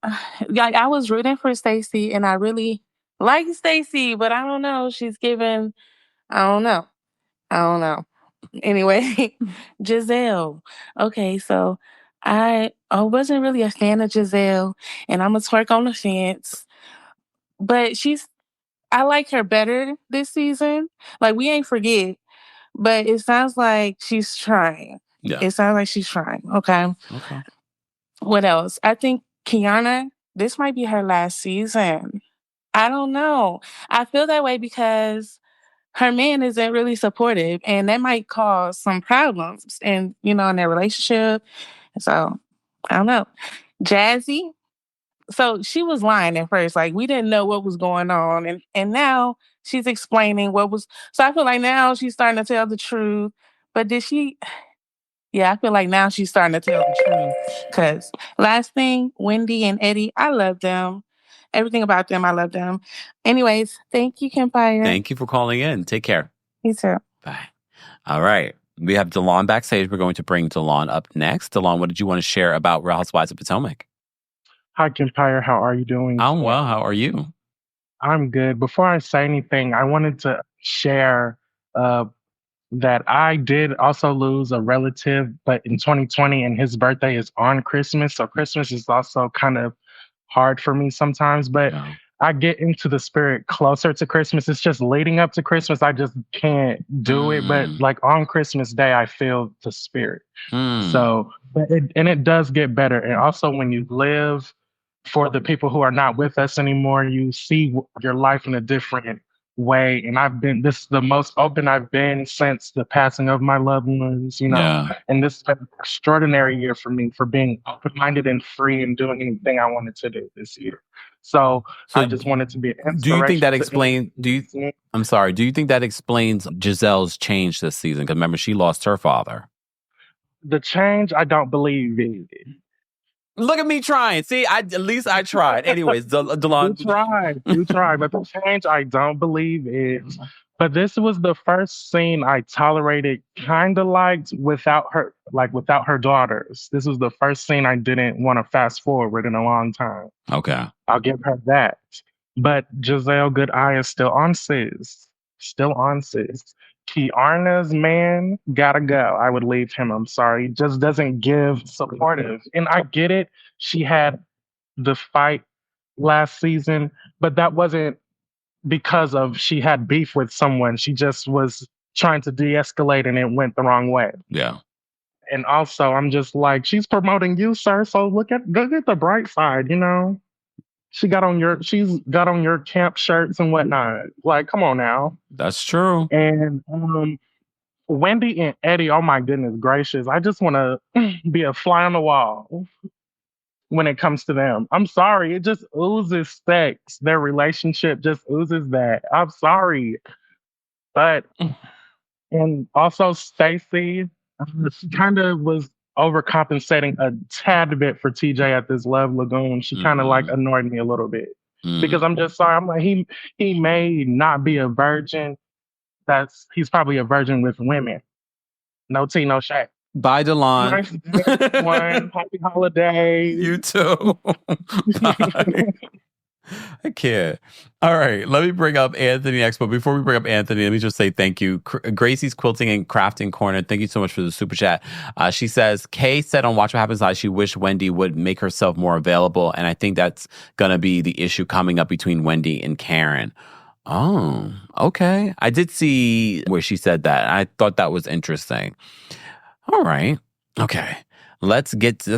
Like, I was rooting for Stacy and I really like Stacy, but I don't know. She's giving, I don't know. Anyway, Gizelle. Okay, so I wasn't really a fan of Gizelle, and I'm a twerk on the fence. But I like her better this season. Like, we ain't forget, but it sounds like she's trying. Yeah. It sounds like she's trying. Okay. What else? I think Kiana, this might be her last season. I don't know. I feel that way because her man isn't really supportive, and that might cause some problems in their relationship. So I don't know. Jazzy. So she was lying at first. Like, we didn't know what was going on. And now she's explaining what was. So I feel like now she's starting to tell the truth. But did she? Yeah, I feel like now she's starting to tell the truth. Because last thing, Wendy and Eddie, I love them. Everything about them, I love them. Anyways, thank you, Kempire. Thank you for calling in. Take care. You too. Bye. All right. We have DeLon backstage. We're going to bring DeLon up next. DeLon, what did you want to share about Real Housewives of Potomac? Hi, Kempire. How are you doing? I'm well. How are you? I'm good. Before I say anything, I wanted to share that I did also lose a relative, but in 2020, and his birthday is on Christmas. So Christmas is also kind of hard for me sometimes, but I get into the spirit closer to Christmas. It's just leading up to Christmas. I just can't do it. But like on Christmas Day, I feel the spirit. So, it does get better. And also when you live for the people who are not with us anymore, you see your life in a different way. And this is the most open I've been since the passing of my loved ones, and this has been an extraordinary year for me for being open-minded and free and doing anything I wanted to do this year. So I just wanted to be an inspiration. Do you think that explains? I'm sorry. Do you think that explains Giselle's change this season? Because remember, she lost her father. The change, I don't believe in. Look at me trying. See, at least I tried. Anyways, Delon. You tried, but the change I don't believe is. But this was the first scene I tolerated, kind of liked without her daughters. This was the first scene I didn't want to fast forward in a long time. Okay, I'll give her that. But Giselle Good Eye is still on sis. Still on sis. Kiana's man gotta go. I would leave him. I'm sorry. He just doesn't give supportive. And I get it. She had the fight last season, but that wasn't because of she had beef with someone. She just was trying to de-escalate and it went the wrong way. Yeah. And also I'm just like, she's promoting you, sir. So go get the bright side, She's got on your camp shirts and whatnot. Like, come on now. That's true. And Wendy and Eddie, oh my goodness gracious. I just want to be a fly on the wall when it comes to them. I'm sorry. It just oozes sex. Their relationship just oozes that. I'm sorry. But, and also Stacy, she kind of was overcompensating a tad bit for TJ at this Love Lagoon. She kind of like annoyed me a little bit because I'm just sorry. I'm like, he may not be a virgin. He's probably a virgin with women. No tea, no shade. Bye, Delon. Nice day, everyone. Happy holidays. You too. Bye. I can't. All right, let me bring up Anthony next. But before we bring up Anthony, let me just say thank you. Gracie's Quilting and Crafting Corner, thank you so much for the super chat. She says, Kay said on Watch What Happens Live she wished Wendy would make herself more available. And I think that's going to be the issue coming up between Wendy and Karen. Oh, okay. I did see where she said that. I thought that was interesting. All right. Okay. Let's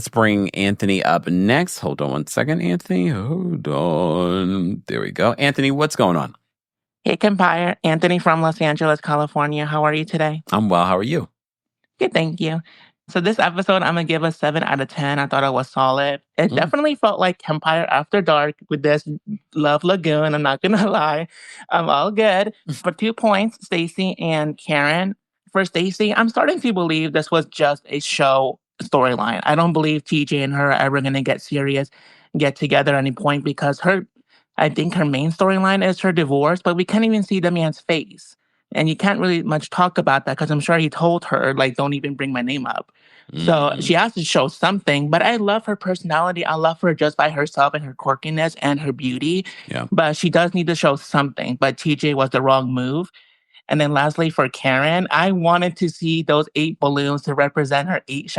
bring Anthony up next. Hold on one second, Anthony. Hold on. There we go. Anthony, what's going on? Hey, Kempire. Anthony from Los Angeles, California. How are you today? I'm well. How are you? Good, thank you. So this episode, I'm going to give a 7 out of 10. I thought it was solid. It definitely felt like Kempire After Dark with this Love Lagoon. I'm not going to lie. I'm all good. For 2 points, Stacy and Karen. For Stacy, I'm starting to believe this was just a show storyline. I don't believe TJ and her are ever going to get serious, get together at any point because I think her main storyline is her divorce, but we can't even see the man's face. And you can't really much talk about that because I'm sure he told her, like, don't even bring my name up. So she has to show something, but I love her personality. I love her just by herself and her quirkiness and her beauty. Yeah. But she does need to show something. But TJ was the wrong move. And then lastly, for Karen, I wanted to see those 8 balloons to represent her 8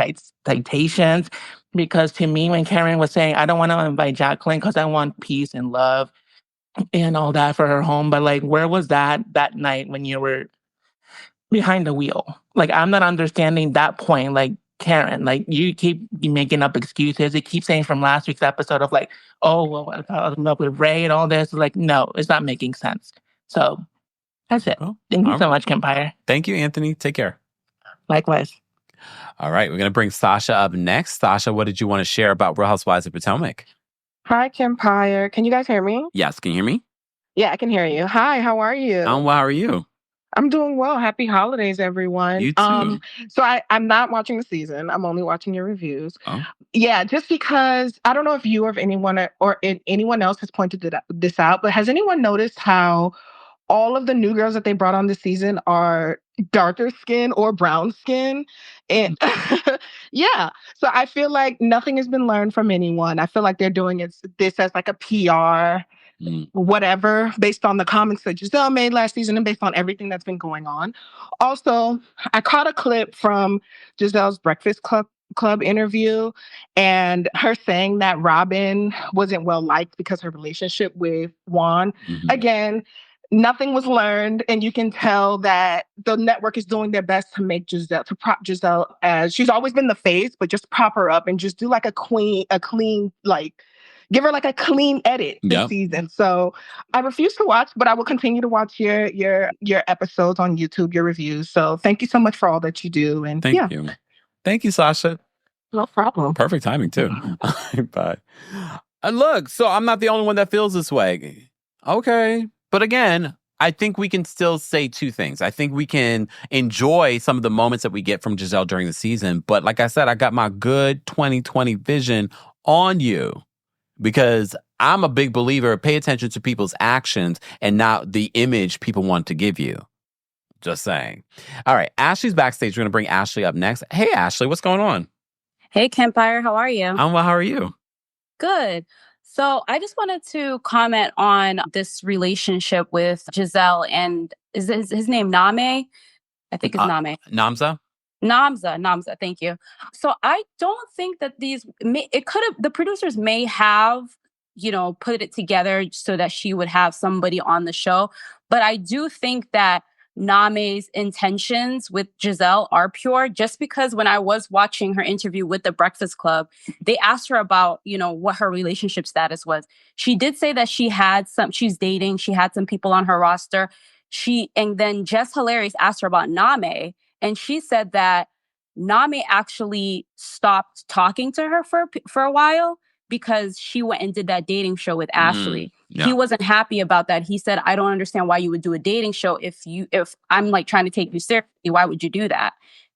citations. Because to me, when Karen was saying, I don't want to invite Jacqueline because I want peace and love and all that for her home. But like, where was that night when you were behind the wheel? Like, I'm not understanding that point. Like, Karen, like, you keep making up excuses. You keep saying from last week's episode of like, oh, well, I was in love with Ray and all this. Like, no, it's not making sense. So that's it. Thank you so much, Kempire. Thank you, Anthony. Take care. Likewise. All right, we're going to bring Sasha up next. Sasha, what did you want to share about Real Housewives of Potomac? Hi, Kempire. Can you guys hear me? Yes, can you hear me? Yeah, I can hear you. Hi, how are you? I'm well. How are you? I'm doing well. Happy holidays, everyone. You too. So I'm not watching the season. I'm only watching your reviews. Oh. Yeah, just because I don't know if you or if anyone else has pointed this out, but has anyone noticed how all of the new girls that they brought on this season are darker skin or brown skin? And yeah, so I feel like nothing has been learned from anyone. I feel like they're doing this as like a PR whatever, based on the comments that Giselle made last season and based on everything that's been going on. Also, I caught a clip from Giselle's Breakfast Club interview and her saying that Robin wasn't well liked because her relationship with Juan. Again, nothing was learned, and you can tell that the network is doing their best to make to prop Giselle as she's always been the face, but just prop her up and just do like a clean, like, give her like a clean edit this season. So I refuse to watch, but I will continue to watch your episodes on YouTube, your reviews. So thank you so much for all that you do. And Thank you, Sasha. No problem. Perfect timing too. Bye. Look, so I'm not the only one that feels this way. Okay. But again, I think we can still say two things. I think we can enjoy some of the moments that we get from Gizelle during the season. But like I said, I got my good 2020 vision on you because I'm a big believer. Pay attention to people's actions and not the image people want to give you. Just saying. All right. Ashley's backstage. We're going to bring Ashley up next. Hey, Ashley, what's going on? Hey, Kempire. How are you? I'm well. How are you? Good. So I just wanted to comment on this relationship with Gizelle and is his name Name? I think it's Name. Namza? Namza, thank you. So I don't think that the producers may have, put it together so that she would have somebody on the show. But I do think that Name's intentions with Gizelle are pure, just because when I was watching her interview with the Breakfast Club, they asked her about, what her relationship status was. She did say that she's dating, she had some people on her roster. And then Jess Hilarious asked her about Name, and she said that Name actually stopped talking to her for a while because she went and did that dating show with Ashley. Yeah. He wasn't happy about that. He said, I don't understand why you would do a dating show if I'm like trying to take you seriously, why would you do that?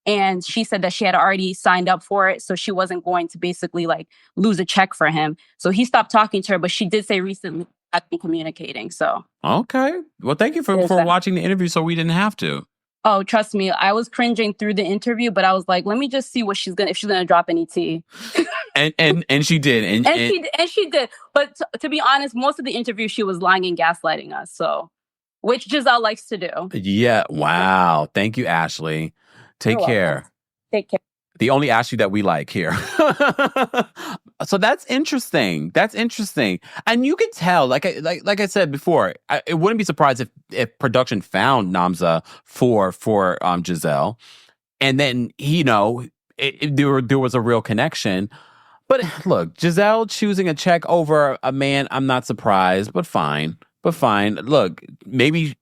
And she said that she had already signed up for it, so she wasn't going to basically like lose a check for him. So he stopped talking to her, but she did say recently I've been communicating. So okay. Well, thank you for watching the interview so we didn't have to. Oh, trust me, I was cringing through the interview, but I was like, let me just see if she's gonna drop any tea. and she did. And she did. But to be honest, most of the interview she was lying and gaslighting us. So, which Gizelle likes to do. Yeah. Wow. Thank you, Ashley. Take care. Take care. The only Ashley that we like here. So that's interesting. And you could tell, like I said before, it wouldn't be surprised if production found Namza for Gizelle, and then there was a real connection. But look, Gizelle choosing a check over a man, I'm not surprised. But fine. Look, maybe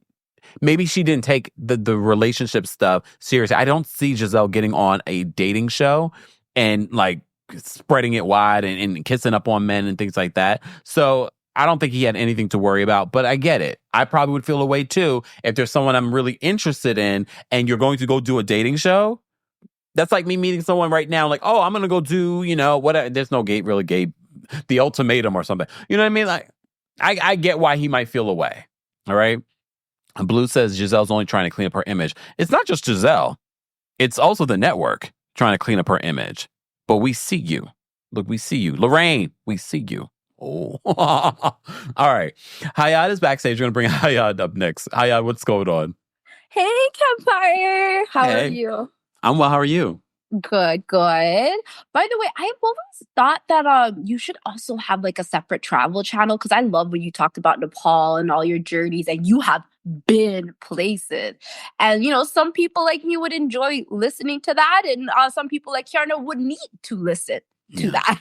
she didn't take the relationship stuff seriously. I don't see Gizelle getting on a dating show and like spreading it wide and kissing up on men and things like that. So I don't think he had anything to worry about, but I get it. I probably would feel a way too if there's someone I'm really interested in and you're going to go do a dating show. That's like me meeting someone right now, like, oh, I'm going to go do, whatever. There's no really gay, the ultimatum or something. You know what I mean? Like, I get why he might feel away. All right. Blue says Giselle's only trying to clean up her image. It's not just Gizelle. It's also the network trying to clean up her image. But we see you. Look, we see you. Lorraine, we see you. Oh. All right. Hayat is backstage. We're going to bring Hayat up next. Hayat, what's going on? Hey, Kempire. How are you? I'm well. How are you? Good. By the way, I've always thought that you should also have like a separate travel channel, because I love when you talked about Nepal and all your journeys, and you have been places. And some people like me would enjoy listening to that, and some people like Kiana would need to listen to that.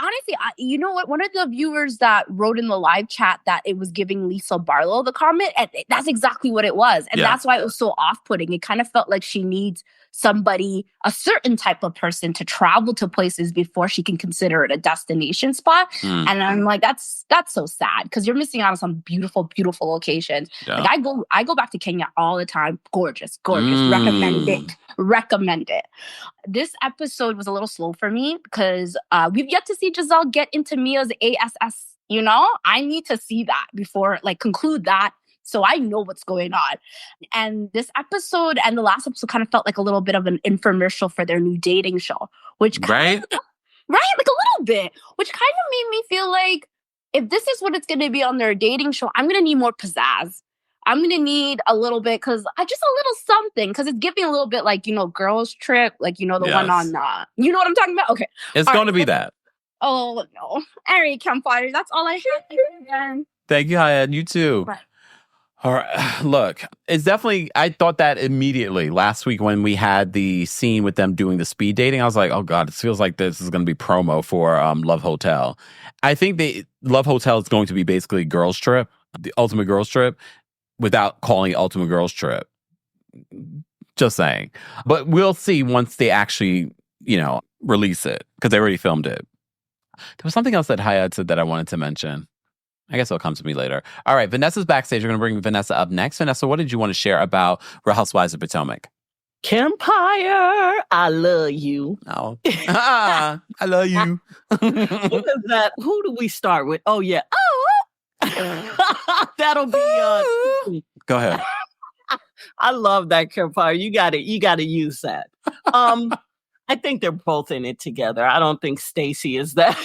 Honestly, you know what? One of the viewers that wrote in the live chat that it was giving Lisa Barlow the comment, and that's exactly what it was. And that's why it was so off-putting. It kind of felt like she needs somebody, a certain type of person, to travel to places before she can consider it a destination spot. And I'm like, that's so sad, because you're missing out on some beautiful, beautiful locations. Like I go back to Kenya all the time. Gorgeous. Recommend it. This episode was a little slow for me because we've yet to see Gizelle get into Mia's ASS. I need to see that before, conclude that, so I know what's going on. And this episode and the last episode kind of felt like a little bit of an infomercial for their new dating show, which right, like a little bit, which kind of made me feel like if this is what it's going to be on their dating show, I'm going to need more pizzazz. I'm going to need a little bit, just a little something, because it's giving a little bit like, Girls Trip, the one on, you know what I'm talking about? Okay. It's going to be that. Oh, no. All right, Campfire, that's all I have. Thank you, Hayat. You too. Bye. All right. Look, it's definitely, I thought that immediately last week when we had the scene with them doing the speed dating. I was like, oh God, it feels like this is going to be promo for Love Hotel. I think Love Hotel is going to be basically Girls Trip, the ultimate girls trip, without calling it Ultimate Girls Trip. Just saying. But we'll see once they actually, release it, because they already filmed it. There was something else that Hayat said that I wanted to mention. I guess it'll come to me later. All right, Vanessa's backstage. We're going to bring Vanessa up next. Vanessa, what did you want to share about Real Housewives of Potomac? Kempire, I love you. Oh, I love you. What is that? Who do we start with? Oh, yeah. Oh, that'll be... Go ahead. I love that, Kempire. You got to use that. I think they're both in it together. I don't think Stacy is that.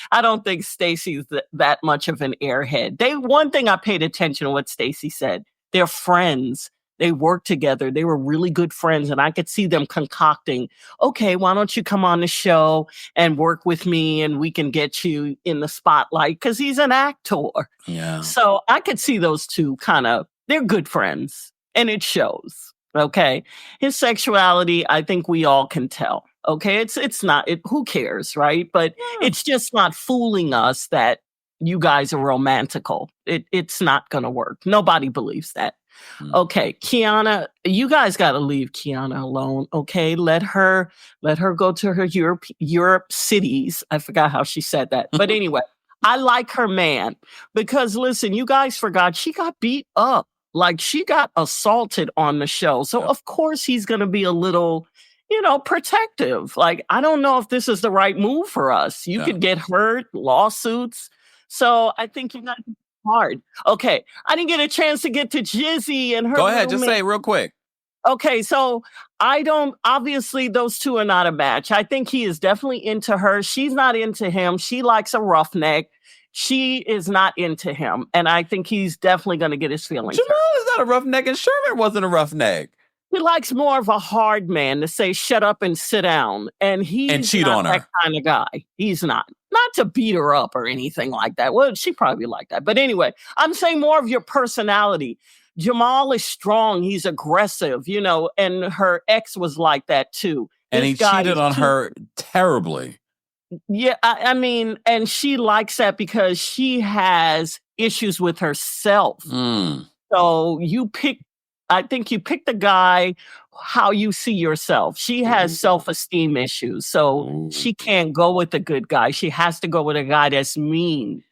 I don't think Stacy's that much of an airhead. One thing I paid attention to what Stacy said. They're friends. They work together. They were really good friends, and I could see them concocting. Okay, why don't you come on the show and work with me, and we can get you in the spotlight because he's an actor. Yeah. So I could see those two they're good friends, and it shows. Okay. His sexuality, I think we all can tell. Okay. It's not, who cares, right? But it's just not fooling us that you guys are romantical. It's not going to work. Nobody believes that. Okay. Kiana, you guys got to leave Kiana alone. Okay. Let her go to her Europe cities. I forgot how she said that. But anyway, I like her man because listen, you guys forgot she got beat up. Like she got assaulted on the show. So of course he's going to be a little, protective. Like, I don't know if this is the right move for us. You could get hurt, lawsuits. So I think you got to be hard. Okay. I didn't get a chance to get to Jizzy and her. Go ahead. Just say it real quick. Okay. So obviously those two are not a match. I think he is definitely into her. She's not into him. She likes a roughneck. She is not into him. And I think he's definitely going to get his feelings hurt. Jamal is not a roughneck, and Sherman wasn't a roughneck. He likes more of a hard man to say, shut up and sit down. And he's cheat not on her. That kind of guy. He's not. Not to beat her up or anything like that. Well, she probably like that. But anyway, I'm saying more of your personality. Jamal is strong. He's aggressive, and her ex was like that too. And he cheated on her terribly. Yeah, I mean, and she likes that because she has issues with herself. So I think you pick the guy how you see yourself. She has self-esteem issues, so she can't go with the good guy. She has to go with a guy that's mean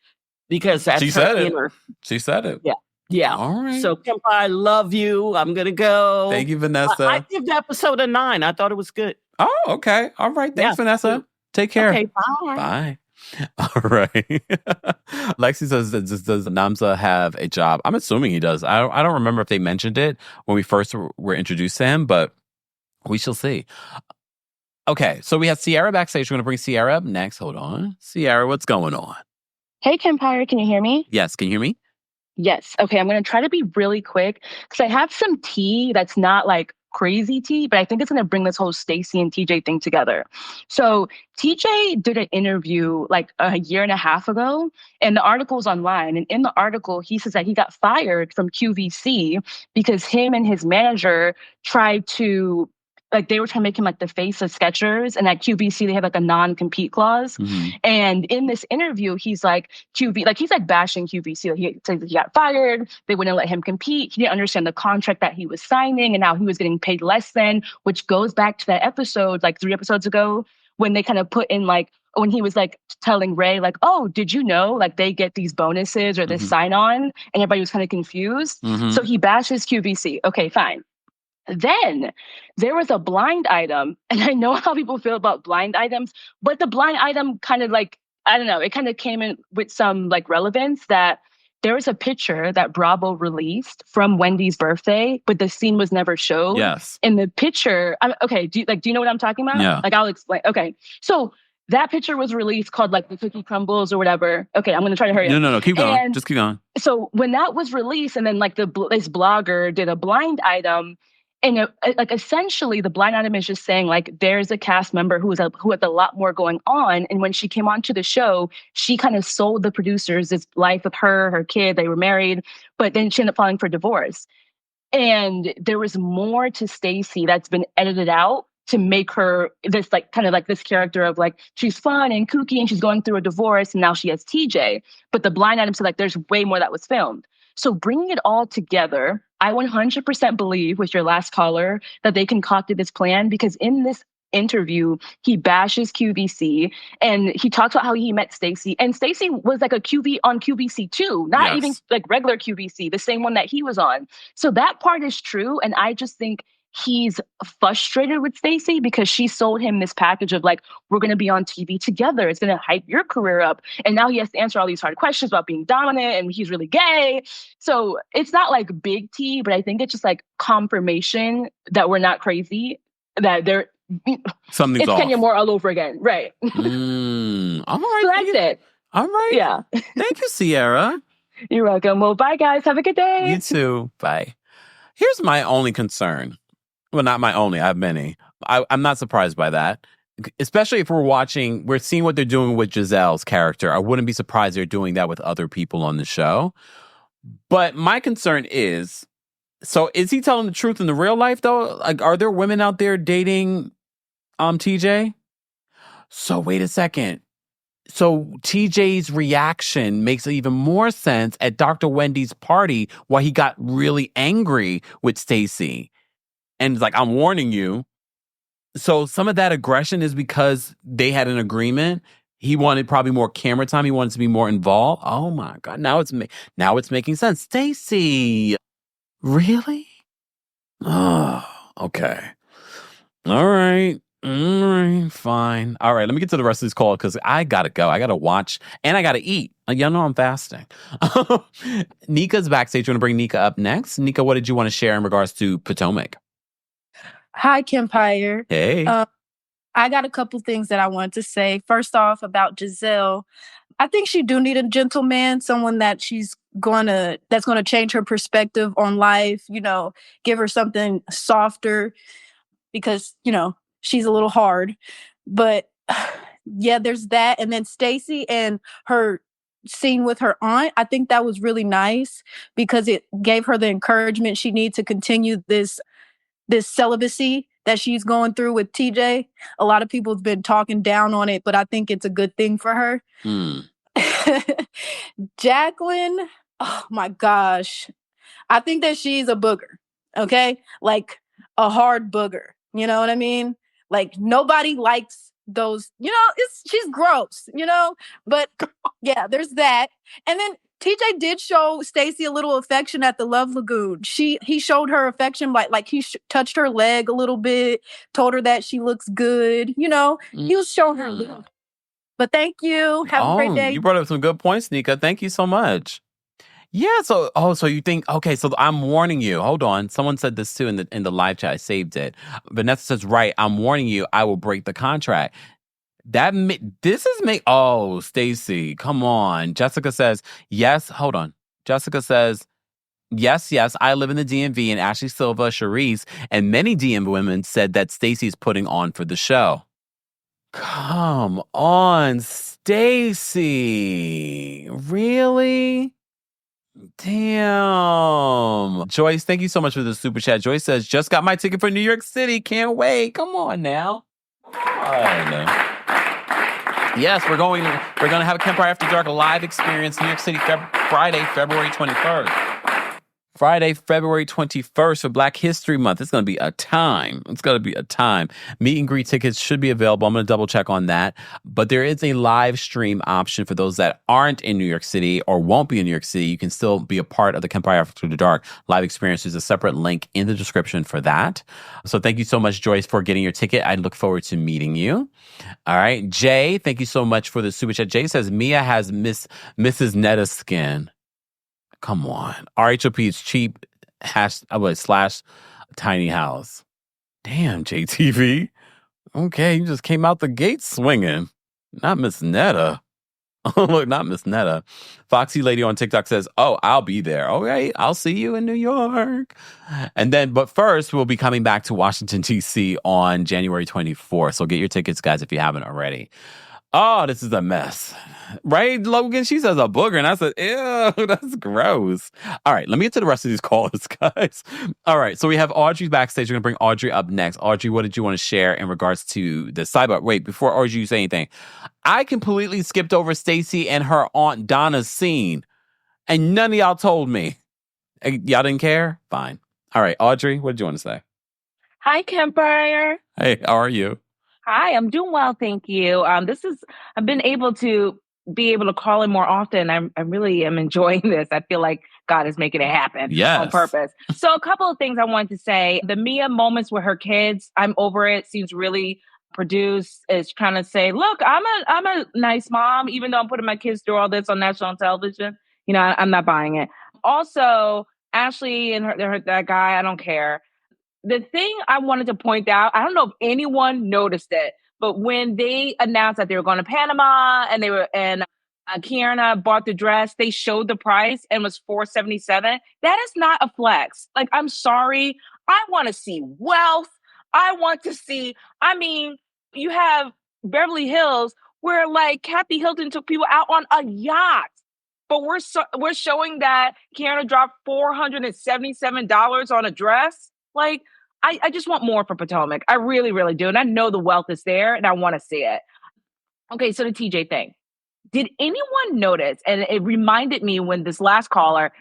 because that's her inner. She said it. Yeah. All right. So, Kempa, I love you. I'm going to go. Thank you, Vanessa. I give the episode a 9. I thought it was good. Oh, okay. All right. Thanks, Vanessa. Take care. Okay, bye. Bye. All right. Lexi says, does Namza have a job? I'm assuming he does. I don't remember if they mentioned it when we first were introduced to him, but we shall see. Okay, so we have Sierra backstage. We're going to bring Sierra up next. Hold on. Sierra, what's going on? Hey, Kempire, can you hear me? Yes, can you hear me? Yes. Okay, I'm going to try to be really quick because I have some tea that's not like crazy tea, but I think it's going to bring this whole Stacy and TJ thing together. So TJ did an interview like a year and a half ago, and the article's online. And in the article, he says that he got fired from QVC because him and his manager tried to, like, they were trying to make him like the face of Skechers, and at QVC they have like a non-compete clause. And in this interview, he's like he's like bashing QVC. Like, he says he got fired. They wouldn't let him compete. He didn't understand the contract that he was signing, and now he was getting paid less than, which goes back to that episode like 3 episodes ago when they kind of put in like when he was like telling Ray like, oh, did you know like they get these bonuses or this sign on, and everybody was kind of confused. So he bashes QVC. Okay, fine. Then there was a blind item, and I know how people feel about blind items, but the blind item kind of like, I don't know, it kind of came in with some like relevance that there was a picture that Bravo released from Wendy's birthday, but the scene was never showed. Yes. In the picture, okay, do you know what I'm talking about? Yeah. Like, I'll explain. Okay. So that picture was released called like the cookie crumbles or whatever. Okay, I'm going to try to hurry up. No. Keep going. Just keep going. So when that was released, and then like this blogger did a blind item, And like essentially, the blind item is just saying like there's a cast member who has a lot more going on. And when she came onto the show, she kind of sold the producers this life with her kid. They were married, but then she ended up filing for divorce. And there was more to Stacy that's been edited out to make her this like kind of like this character of like she's fun and kooky and she's going through a divorce and now she has TJ. But the blind item said like there's way more that was filmed. So bringing it all together, I 100% believe with your last caller that they concocted this plan because in this interview, he bashes QVC and he talks about how he met Stacy. And Stacy was like a QV on QVC too, not even like regular QVC, the same one that he was on. So that part is true. And I just think he's frustrated with Stacy because she sold him this package of like, we're going to be on TV together. It's going to hype your career up. And now he has to answer all these hard questions about being dominant and he's really gay. So it's not like big T, but I think it's just like confirmation that we're not crazy, that something's off. It's Kenya Moore all over again. Right. All right. So that's it. All right. Yeah. Thank you, Sierra. You're welcome. Well, bye guys. Have a good day. You too. Bye. Here's my only concern. Well, not my only. I have many. I'm not surprised by that. Especially if we're seeing what they're doing with Gizelle's character. I wouldn't be surprised they're doing that with other people on the show. But my concern is, so is he telling the truth in the real life though? Like, are there women out there dating TJ? So wait a second. So TJ's reaction makes even more sense at Dr. Wendy's party while he got really angry with Stacy. And it's like, I'm warning you. So some of that aggression is because they had an agreement. He wanted probably more camera time. He wanted to be more involved. Oh my God. Now it's making sense. Stacy. Really? Oh, okay. All right. Fine. All right, let me get to the rest of this call because I gotta go. I gotta watch and I gotta eat. Y'all know I'm fasting. Nika's backstage. You want to bring Nika up next? Nika, what did you want to share in regards to Potomac? Hi, Kempire. Hey. I got a couple things that I wanted to say. First off, about Gizelle, I think she do need a gentleman, someone that that's gonna change her perspective on life. Give her something softer because she's a little hard. But yeah, there's that. And then Stacy and her scene with her aunt, I think that was really nice because it gave her the encouragement she needs to continue this celibacy that she's going through with TJ. A lot of people have been talking down on it, but I think it's a good thing for her. Jacqueline, oh my gosh. I think that she's a booger, okay? Like a hard booger. You know what I mean? Like nobody likes those, she's gross, but yeah, there's that. And then TJ did show Stacy a little affection at the Love Lagoon. He showed her affection, like he touched her leg a little bit, told her that she looks good, he was showing her a little. But thank you. Have a great day. You brought up some good points, Nika. Thank you so much. Yeah, so you think, okay, so I'm warning you. Hold on. Someone said this too in the live chat. I saved it. Vanessa says, right, I'm warning you, I will break the contract. Stacy, come on. Jessica says, yes, hold on. Jessica says, yes, I live in the DMV, and Ashley Silva, Charisse, and many DM women said that Stacy's putting on for the show. Come on, Stacy. Really? Damn. Joyce, thank you so much for the super chat. Joyce says, just got my ticket for New York City. Can't wait. Come on now. Yes, we're going to have a Kempire After Dark live experience New York City Friday, February 21st. Friday, February 21st for Black History Month. It's going to be a time. It's going to be a time. Meet and greet tickets should be available. I'm going to double check on that. But there is a live stream option for those that aren't in New York City or won't be in New York City. You can still be a part of the Kempire After Dark live experience. There's a separate link in the description for that. So thank you so much, Joyce, for getting your ticket. I look forward to meeting you. All right. Jay, thank you so much for the super chat. Jay says, Mia has Mrs. Netta skin. Come on. RHOP is cheap / tiny house. Damn, JTV. Okay, you just came out the gate swinging. Not Miss Netta. Oh, look, not Miss Netta. Foxy Lady on TikTok says, "Oh, I'll be there. Okay, I'll see you in New York." And then, but first, we'll be coming back to Washington, D.C. on January 24th. So get your tickets, guys, if you haven't already. Oh, this is a mess. Right, Logan? She says a booger, and I said, ew, that's gross. All right, let me get to the rest of these callers, guys. All right, so we have Audrey backstage. We're going to bring Audrey up next. Audrey, what did you want to share in regards to the sidebar? Wait, before Audrey, you say anything. I completely skipped over Stacy and her Aunt Donna's scene, and none of y'all told me. Y'all didn't care? Fine. All right, Audrey, what did you want to say? Hi, Kempire. Hey, how are you? Hi, I'm doing well, thank you. I've been able to call in more often. I really am enjoying this. I feel like God is making it happen on purpose. So a couple of things I wanted to say. The Mia moments with her kids, I'm over it. Seems really produced. Is trying to say, look, I'm a nice mom, even though I'm putting my kids through all this on national television. You know, I'm not buying it. Also, Ashley and that guy, I don't care. The thing I wanted to point out, I don't know if anyone noticed it, but when they announced that they were going to Panama and Kiana bought the dress, they showed the price and it was $477. That is not a flex. Like, I'm sorry. I want to see wealth. You have Beverly Hills where like Kathy Hilton took people out on a yacht. But we're showing that Kiana dropped $477 on a dress. Like, I just want more for Potomac. I really, really do. And I know the wealth is there and I want to see it. Okay, so the TJ thing. Did anyone notice, and it reminded me when this last caller,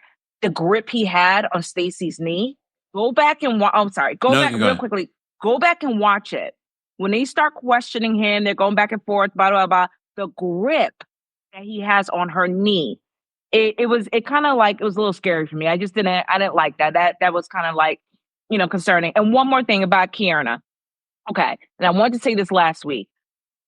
the grip he had on Stacy's knee? Go back and watch. I'm sorry. Go back real quickly. Go back and watch it. When they start questioning him, they're going back and forth, blah, blah, blah. The grip that he has on her knee. It was a little scary for me. I didn't like that. That was kind of like, concerning. And one more thing about Kiana. Okay. And I wanted to say this last week.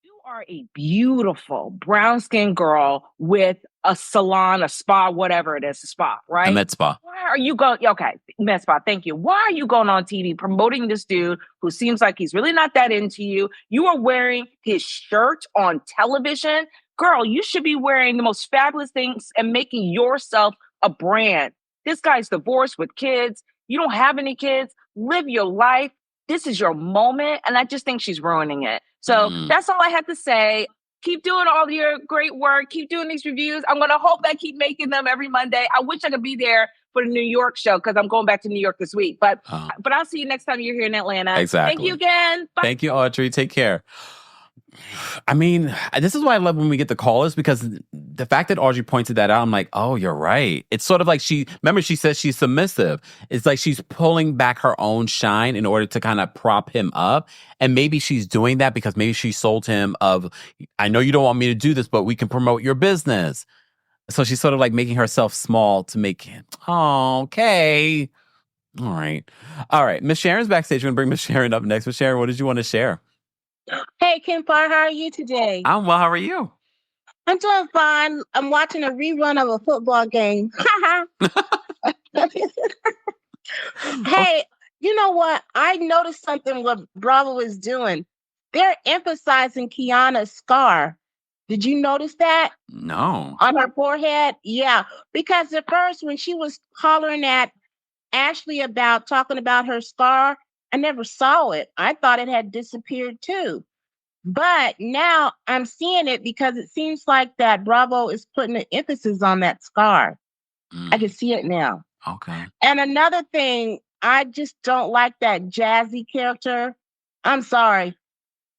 You are a beautiful brown skinned girl with a salon, a spa, whatever it is, a spa, right? A med spa. Why are you going? Okay. Med spa. Thank you. Why are you going on TV promoting this dude who seems like he's really not that into you? You are wearing his shirt on television. Girl, you should be wearing the most fabulous things and making yourself a brand. This guy's divorced with kids. You don't have any kids. Live your life. This is your moment. And I just think she's ruining it. So that's all I had to say. Keep doing all your great work. Keep doing these reviews. I'm going to hope I keep making them every Monday. I wish I could be there for the New York show because I'm going back to New York this week. But I'll see you next time you're here in Atlanta. Exactly. Thank you again. Bye. Thank you, Audrey. Take care. I mean, this is why I love when we get the callers, because the fact that Audrey pointed that out, I'm like, oh, you're right. It's sort of like she says she's submissive. It's like she's pulling back her own shine in order to kind of prop him up. And maybe she's doing that because maybe she sold him I know you don't want me to do this, but we can promote your business. So she's sort of like making herself small to make him, okay. All right. Miss Sharon's backstage. We're going to bring Miss Sharon up next. Miss Sharon, what did you want to share? Hey, Kempire, how are you today? I'm well. How are you? I'm doing fine. I'm watching a rerun of a football game. Hey, you know what? I noticed something what Bravo is doing. They're emphasizing Kiana's scar. Did you notice that? No. On her forehead? Yeah. Because at first, when she was hollering at Ashley about talking about her scar, I never saw it. I thought it had disappeared too. But now I'm seeing it because it seems like that Bravo is putting an emphasis on that scar. I can see it now. Okay. And another thing, I just don't like that Jazzy character. I'm sorry.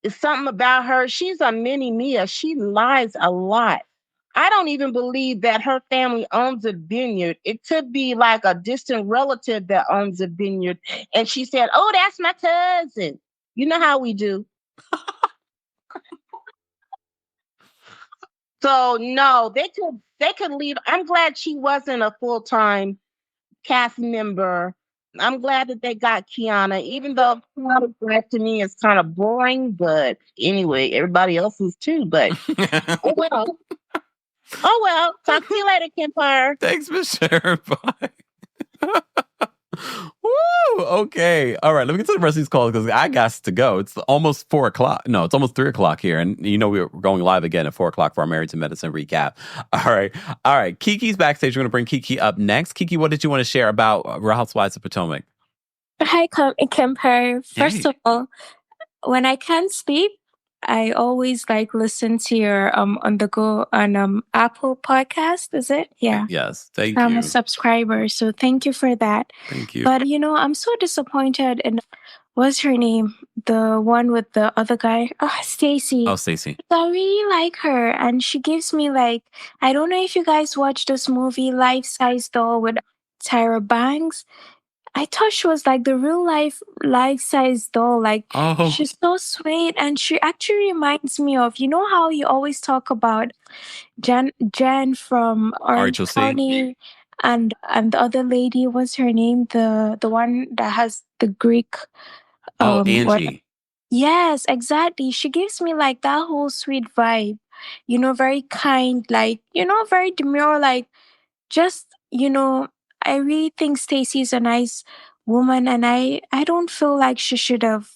It's something about her. She's a mini Mia. She lies a lot. I don't even believe that her family owns a vineyard. It could be like a distant relative that owns a vineyard. And she said, oh, that's my cousin. You know how we do. So no, they could leave. I'm glad she wasn't a full-time cast member. I'm glad that they got Kiana, even though Kiana's life to me is kind of boring. But anyway, everybody else is too. But oh well. Oh well. Talk to you later, Kempire. Thanks, Miss Sharon. Bye. Woo! Okay. All right. Let me get to the rest of these calls because I got to go. It's almost 4 o'clock. No, it's almost 3 o'clock here. And we're going live again at 4 o'clock for our Married to Medicine recap. All right. All right. Kiki's backstage. We're going to bring Kiki up next. Kiki, what did you want to share about Real Housewives of Potomac? Hi, Kempire. First of all, when I can't sleep, I always listen to your on the go on Apple Podcast. Is it? Yeah. Yes. Thank you. I'm a subscriber, so thank you for that. Thank you. But I'm so disappointed in what's her name? The one with the other guy? Stacy. Oh, Stacy. I really like her, and she gives me I don't know if you guys watched this movie Life Size Doll with Tyra Banks. I thought she was the real life-size doll. She's so sweet, and she actually reminds me of, how you always talk about Jen from Orange County, and the other lady, what's her name? The one that has the Greek. Angie. Yes, exactly. She gives me that whole sweet vibe. Very kind, very demure, just I really think Stacy is a nice woman, and I don't feel like she should have.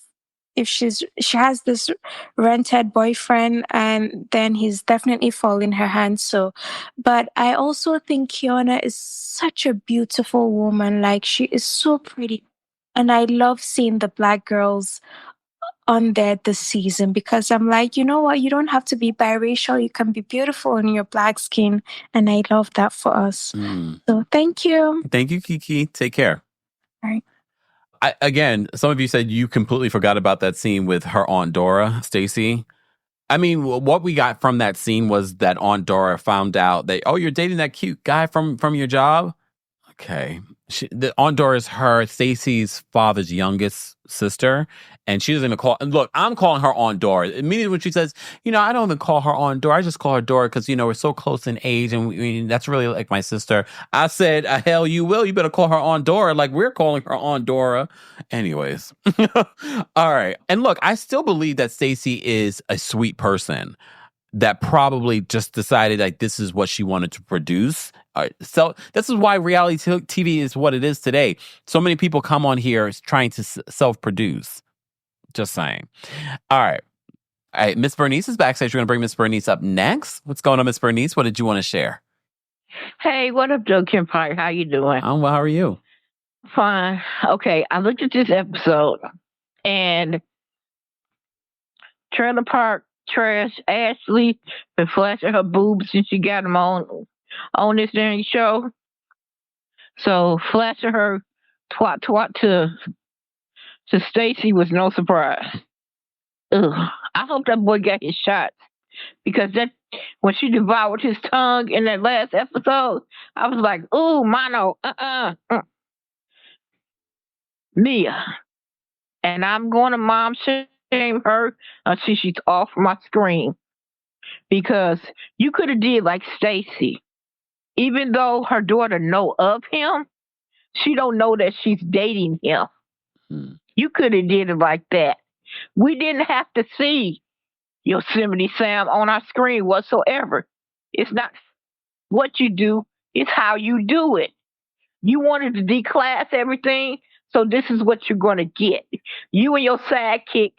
If she has this rented boyfriend, and then he's definitely falling her hands. So, but I also think Kiana is such a beautiful woman. She is so pretty, and I love seeing the Black girls on there this season, because I'm you know what? You don't have to be biracial. You can be beautiful in your Black skin. And I love that for us. So thank you. Thank you, Kiki. Take care. All right. Again, some of you said you completely forgot about that scene with her Aunt Dora, Stacy. I mean, what we got from that scene was that Aunt Dora found out that, you're dating that cute guy from your job? Okay. The Aunt Dora is Stacy's father's youngest sister, and she doesn't even call. And look, I'm calling her Aunt Dora. Immediately when she says, I don't even call her Aunt Dora. I just call her Dora because we're so close in age, and that's really like my sister. I said, hell, you will. You better call her Aunt Dora, like we're calling her Aunt Dora. Anyways, all right. And look, I still believe that Stacy is a sweet person that probably just decided this is what she wanted to produce. So this is why reality TV is what it is today. So many people come on here trying to self-produce. Just saying. All right. Miss Bernice is backstage. We're going to bring Miss Bernice up next. What's going on, Miss Bernice? What did you want to share? Hey, what up, Joe Kempire? How you doing? I'm well. How are you? Fine. Okay, I looked at this episode, and Trailer Park Trash Ashley been flashing her boobs since she got them on this dang show. So flashing her twat to Stacy was no surprise. Ugh. I hope that boy got his shot, because when she devoured his tongue in that last episode, I was like, ooh, mono, Mia. And I'm going to mom shame her until she's off my screen, because you could have did like Stacy. Even though her daughter know of him, she don't know that she's dating him. You could have did it like that. We didn't have to see Yosemite Sam on our screen whatsoever. It's not what you do, it's how you do it. You wanted to declass everything, so this is what you're going to get. You and your sidekick,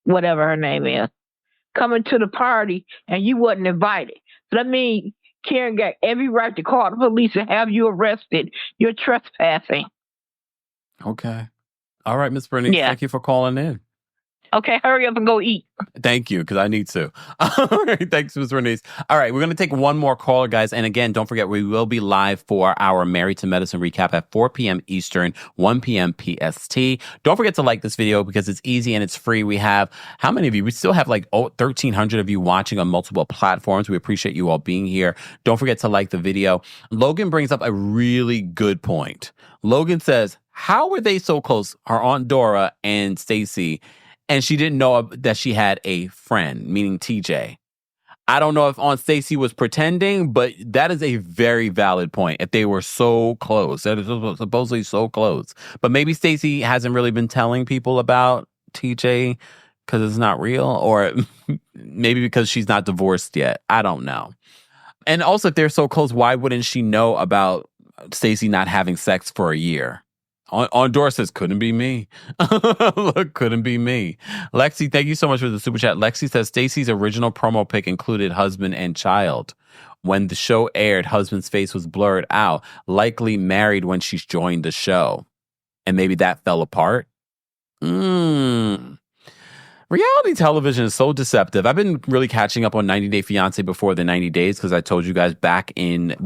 whatever her name is, coming to the party, and you wasn't invited. So that means Karen got every right to call the police and have you arrested. You're trespassing. Okay. All right, Miss Bernice, thank you for calling in. Okay, hurry up and go eat. Thank you, because I need to. All right, thanks, Ms. Bernice. All right, we're going to take one more caller, guys. And again, don't forget, we will be live for our Married to Medicine recap at 4 p.m. Eastern, 1 p.m. PST. Don't forget to like this video because it's easy and it's free. We have, how many of you? We still have 1,300 of you watching on multiple platforms. We appreciate you all being here. Don't forget to like the video. Logan brings up a really good point. Logan says, how were they so close, our Aunt Dora and Stacy, and she didn't know that she had a friend, meaning TJ? I don't know if Aunt Stacy was pretending, but that is a very valid point. If they were so close, that is supposedly so close. But maybe Stacy hasn't really been telling people about TJ because it's not real, or maybe because she's not divorced yet. I don't know. And also, if they're so close, why wouldn't she know about Stacy not having sex for a year. On Dora says, couldn't be me. Look, couldn't be me. Lexi, thank you so much for the super chat. Lexi says, Stacy's original promo pic included husband and child. When the show aired, husband's face was blurred out, likely married when she joined the show. And maybe that fell apart. Reality television is so deceptive. I've been really catching up on 90 Day Fiancé before the 90 days because I told you guys back in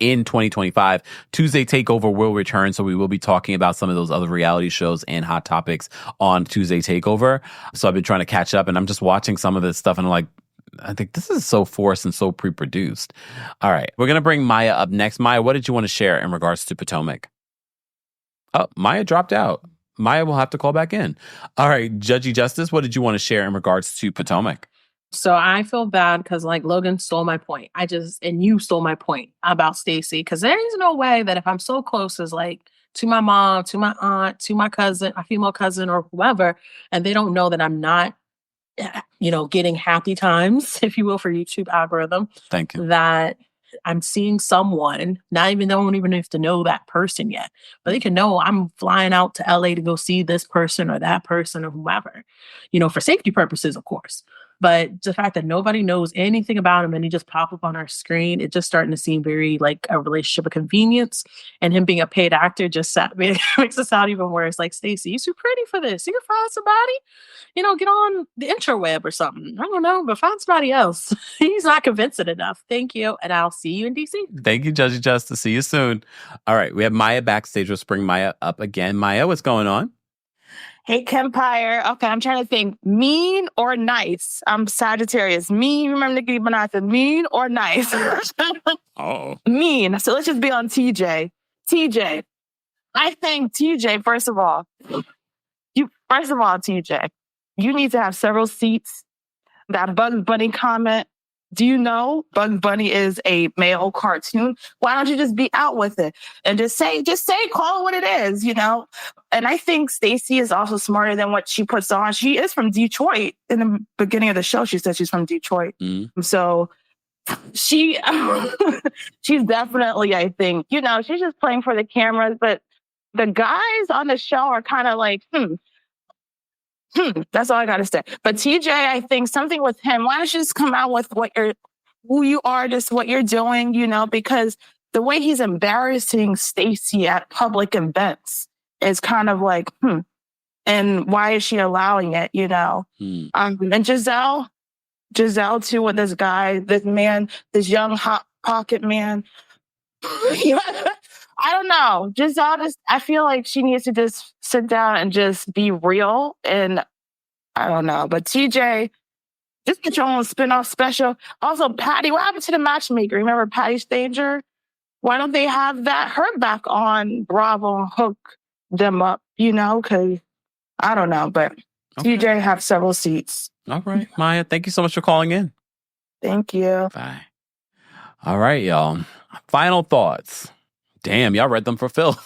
2025, Tuesday Takeover will return. So we will be talking about some of those other reality shows and hot topics on Tuesday Takeover. So I've been trying to catch up and I'm just watching some of this stuff and I'm like, I think this is so forced and so pre-produced. All right. We're going to bring Maya up next. Maya, what did you want to share in regards to Potomac? Oh, Maya dropped out. Maya will have to call back in. All right. Judgy Justice, what did you want to share in regards to Potomac? So I feel bad because Logan stole my point. And you stole my point about Stacy, because there is no way that if I'm so close as to my mom, to my aunt, to my cousin, my female cousin or whoever, and they don't know that I'm not, getting happy times, if you will, for YouTube algorithm. Thank you. That I'm seeing someone, don't even have to know that person yet, but they can know I'm flying out to LA to go see this person or that person or whoever, for safety purposes, of course. But the fact that nobody knows anything about him and he just pop up on our screen, it's just starting to seem very like a relationship of convenience. And him being a paid actor just makes it sound even worse. Like, Stacy, you're too pretty for this. You can find somebody, get on the interweb or something. I don't know, but find somebody else. He's not convincing enough. Thank you. And I'll see you in DC. Thank you, Judgy Justice. See you soon. All right. We have Maya backstage. We'll bring Maya up again. Maya, what's going on? Hey, Kempire. Okay, I'm trying to think. Mean or nice? I'm Sagittarius. Mean. Remember Nicki Minaj said mean or nice? Oh. Mean. So let's just be on TJ. TJ. I think TJ, first of all, TJ, you need to have several seats. That Bugs Bunny comment. Do you know Bugs Bunny is a male cartoon? Why don't you just be out with it and just say, call it what it is, And I think Stacy is also smarter than what she puts on. She is from Detroit. In the beginning of the show, she said she's from Detroit. So she's definitely, I think, she's just playing for the cameras. But the guys on the show are kind of like, that's all I got to say. But TJ, I think something with him, why don't you just come out with who you are, just what you're doing, because the way he's embarrassing Stacy at public events is kind of like, and why is she allowing it, And Gizelle too, with this guy, this man, this young hot pocket man. I don't know. Gizelle I feel like she needs to just sit down and just be real. And I don't know. But TJ, just get your own spinoff special. Also, Patty, what happened to the matchmaker? Remember Patty Stanger? Why don't they have her back on Bravo and hook them up, Because I don't know. But okay. TJ have several seats. All right, Maya, thank you so much for calling in. Thank you. Bye. All right, y'all. Final thoughts. Damn, y'all read them for Phil.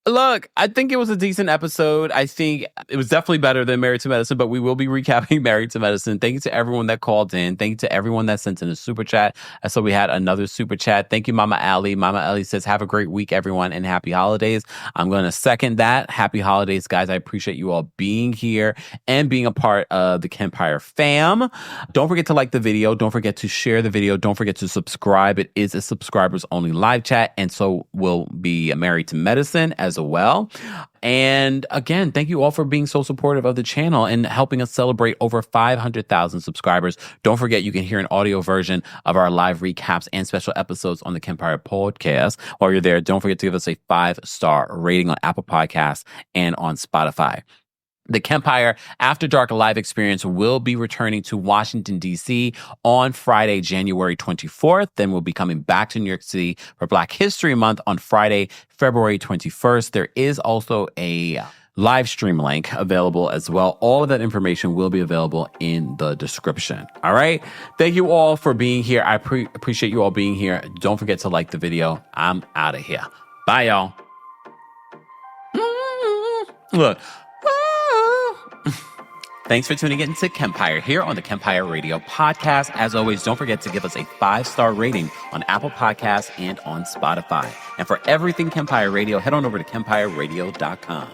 Look, I think it was a decent episode. I think it was definitely better than Married to Medicine, but we will be recapping Married to Medicine. Thank you to everyone that called in. Thank you to everyone that sent in a super chat. So we had another super chat. Thank you, Mama Ali. Mama Ali says, have a great week, everyone, and happy holidays. I'm going to second that. Happy holidays, guys. I appreciate you all being here and being a part of the Kempire fam. Don't forget to like the video. Don't forget to share the video. Don't forget to subscribe. It is a subscribers only live chat. And so will be Married to Medicine as well. And again, thank you all for being so supportive of the channel and helping us celebrate over 500,000 subscribers. Don't forget, you can hear an audio version of our live recaps and special episodes on the Kempire podcast. While you're there, don't forget to give us a 5-star rating on Apple Podcasts and on Spotify. The Kempire After Dark live experience will be returning to Washington, D.C. on Friday, January 24th. Then we'll be coming back to New York City for Black History Month on Friday, February 21st. There is also a live stream link available as well. All of that information will be available in the description. All right. Thank you all for being here. I appreciate you all being here. Don't forget to like the video. I'm out of here. Bye, y'all. Look. Thanks for tuning in to Kempire here on the Kempire Radio podcast. As always, don't forget to give us a 5-star rating on Apple Podcasts and on Spotify. And for everything Kempire Radio, head on over to KempireRadio.com.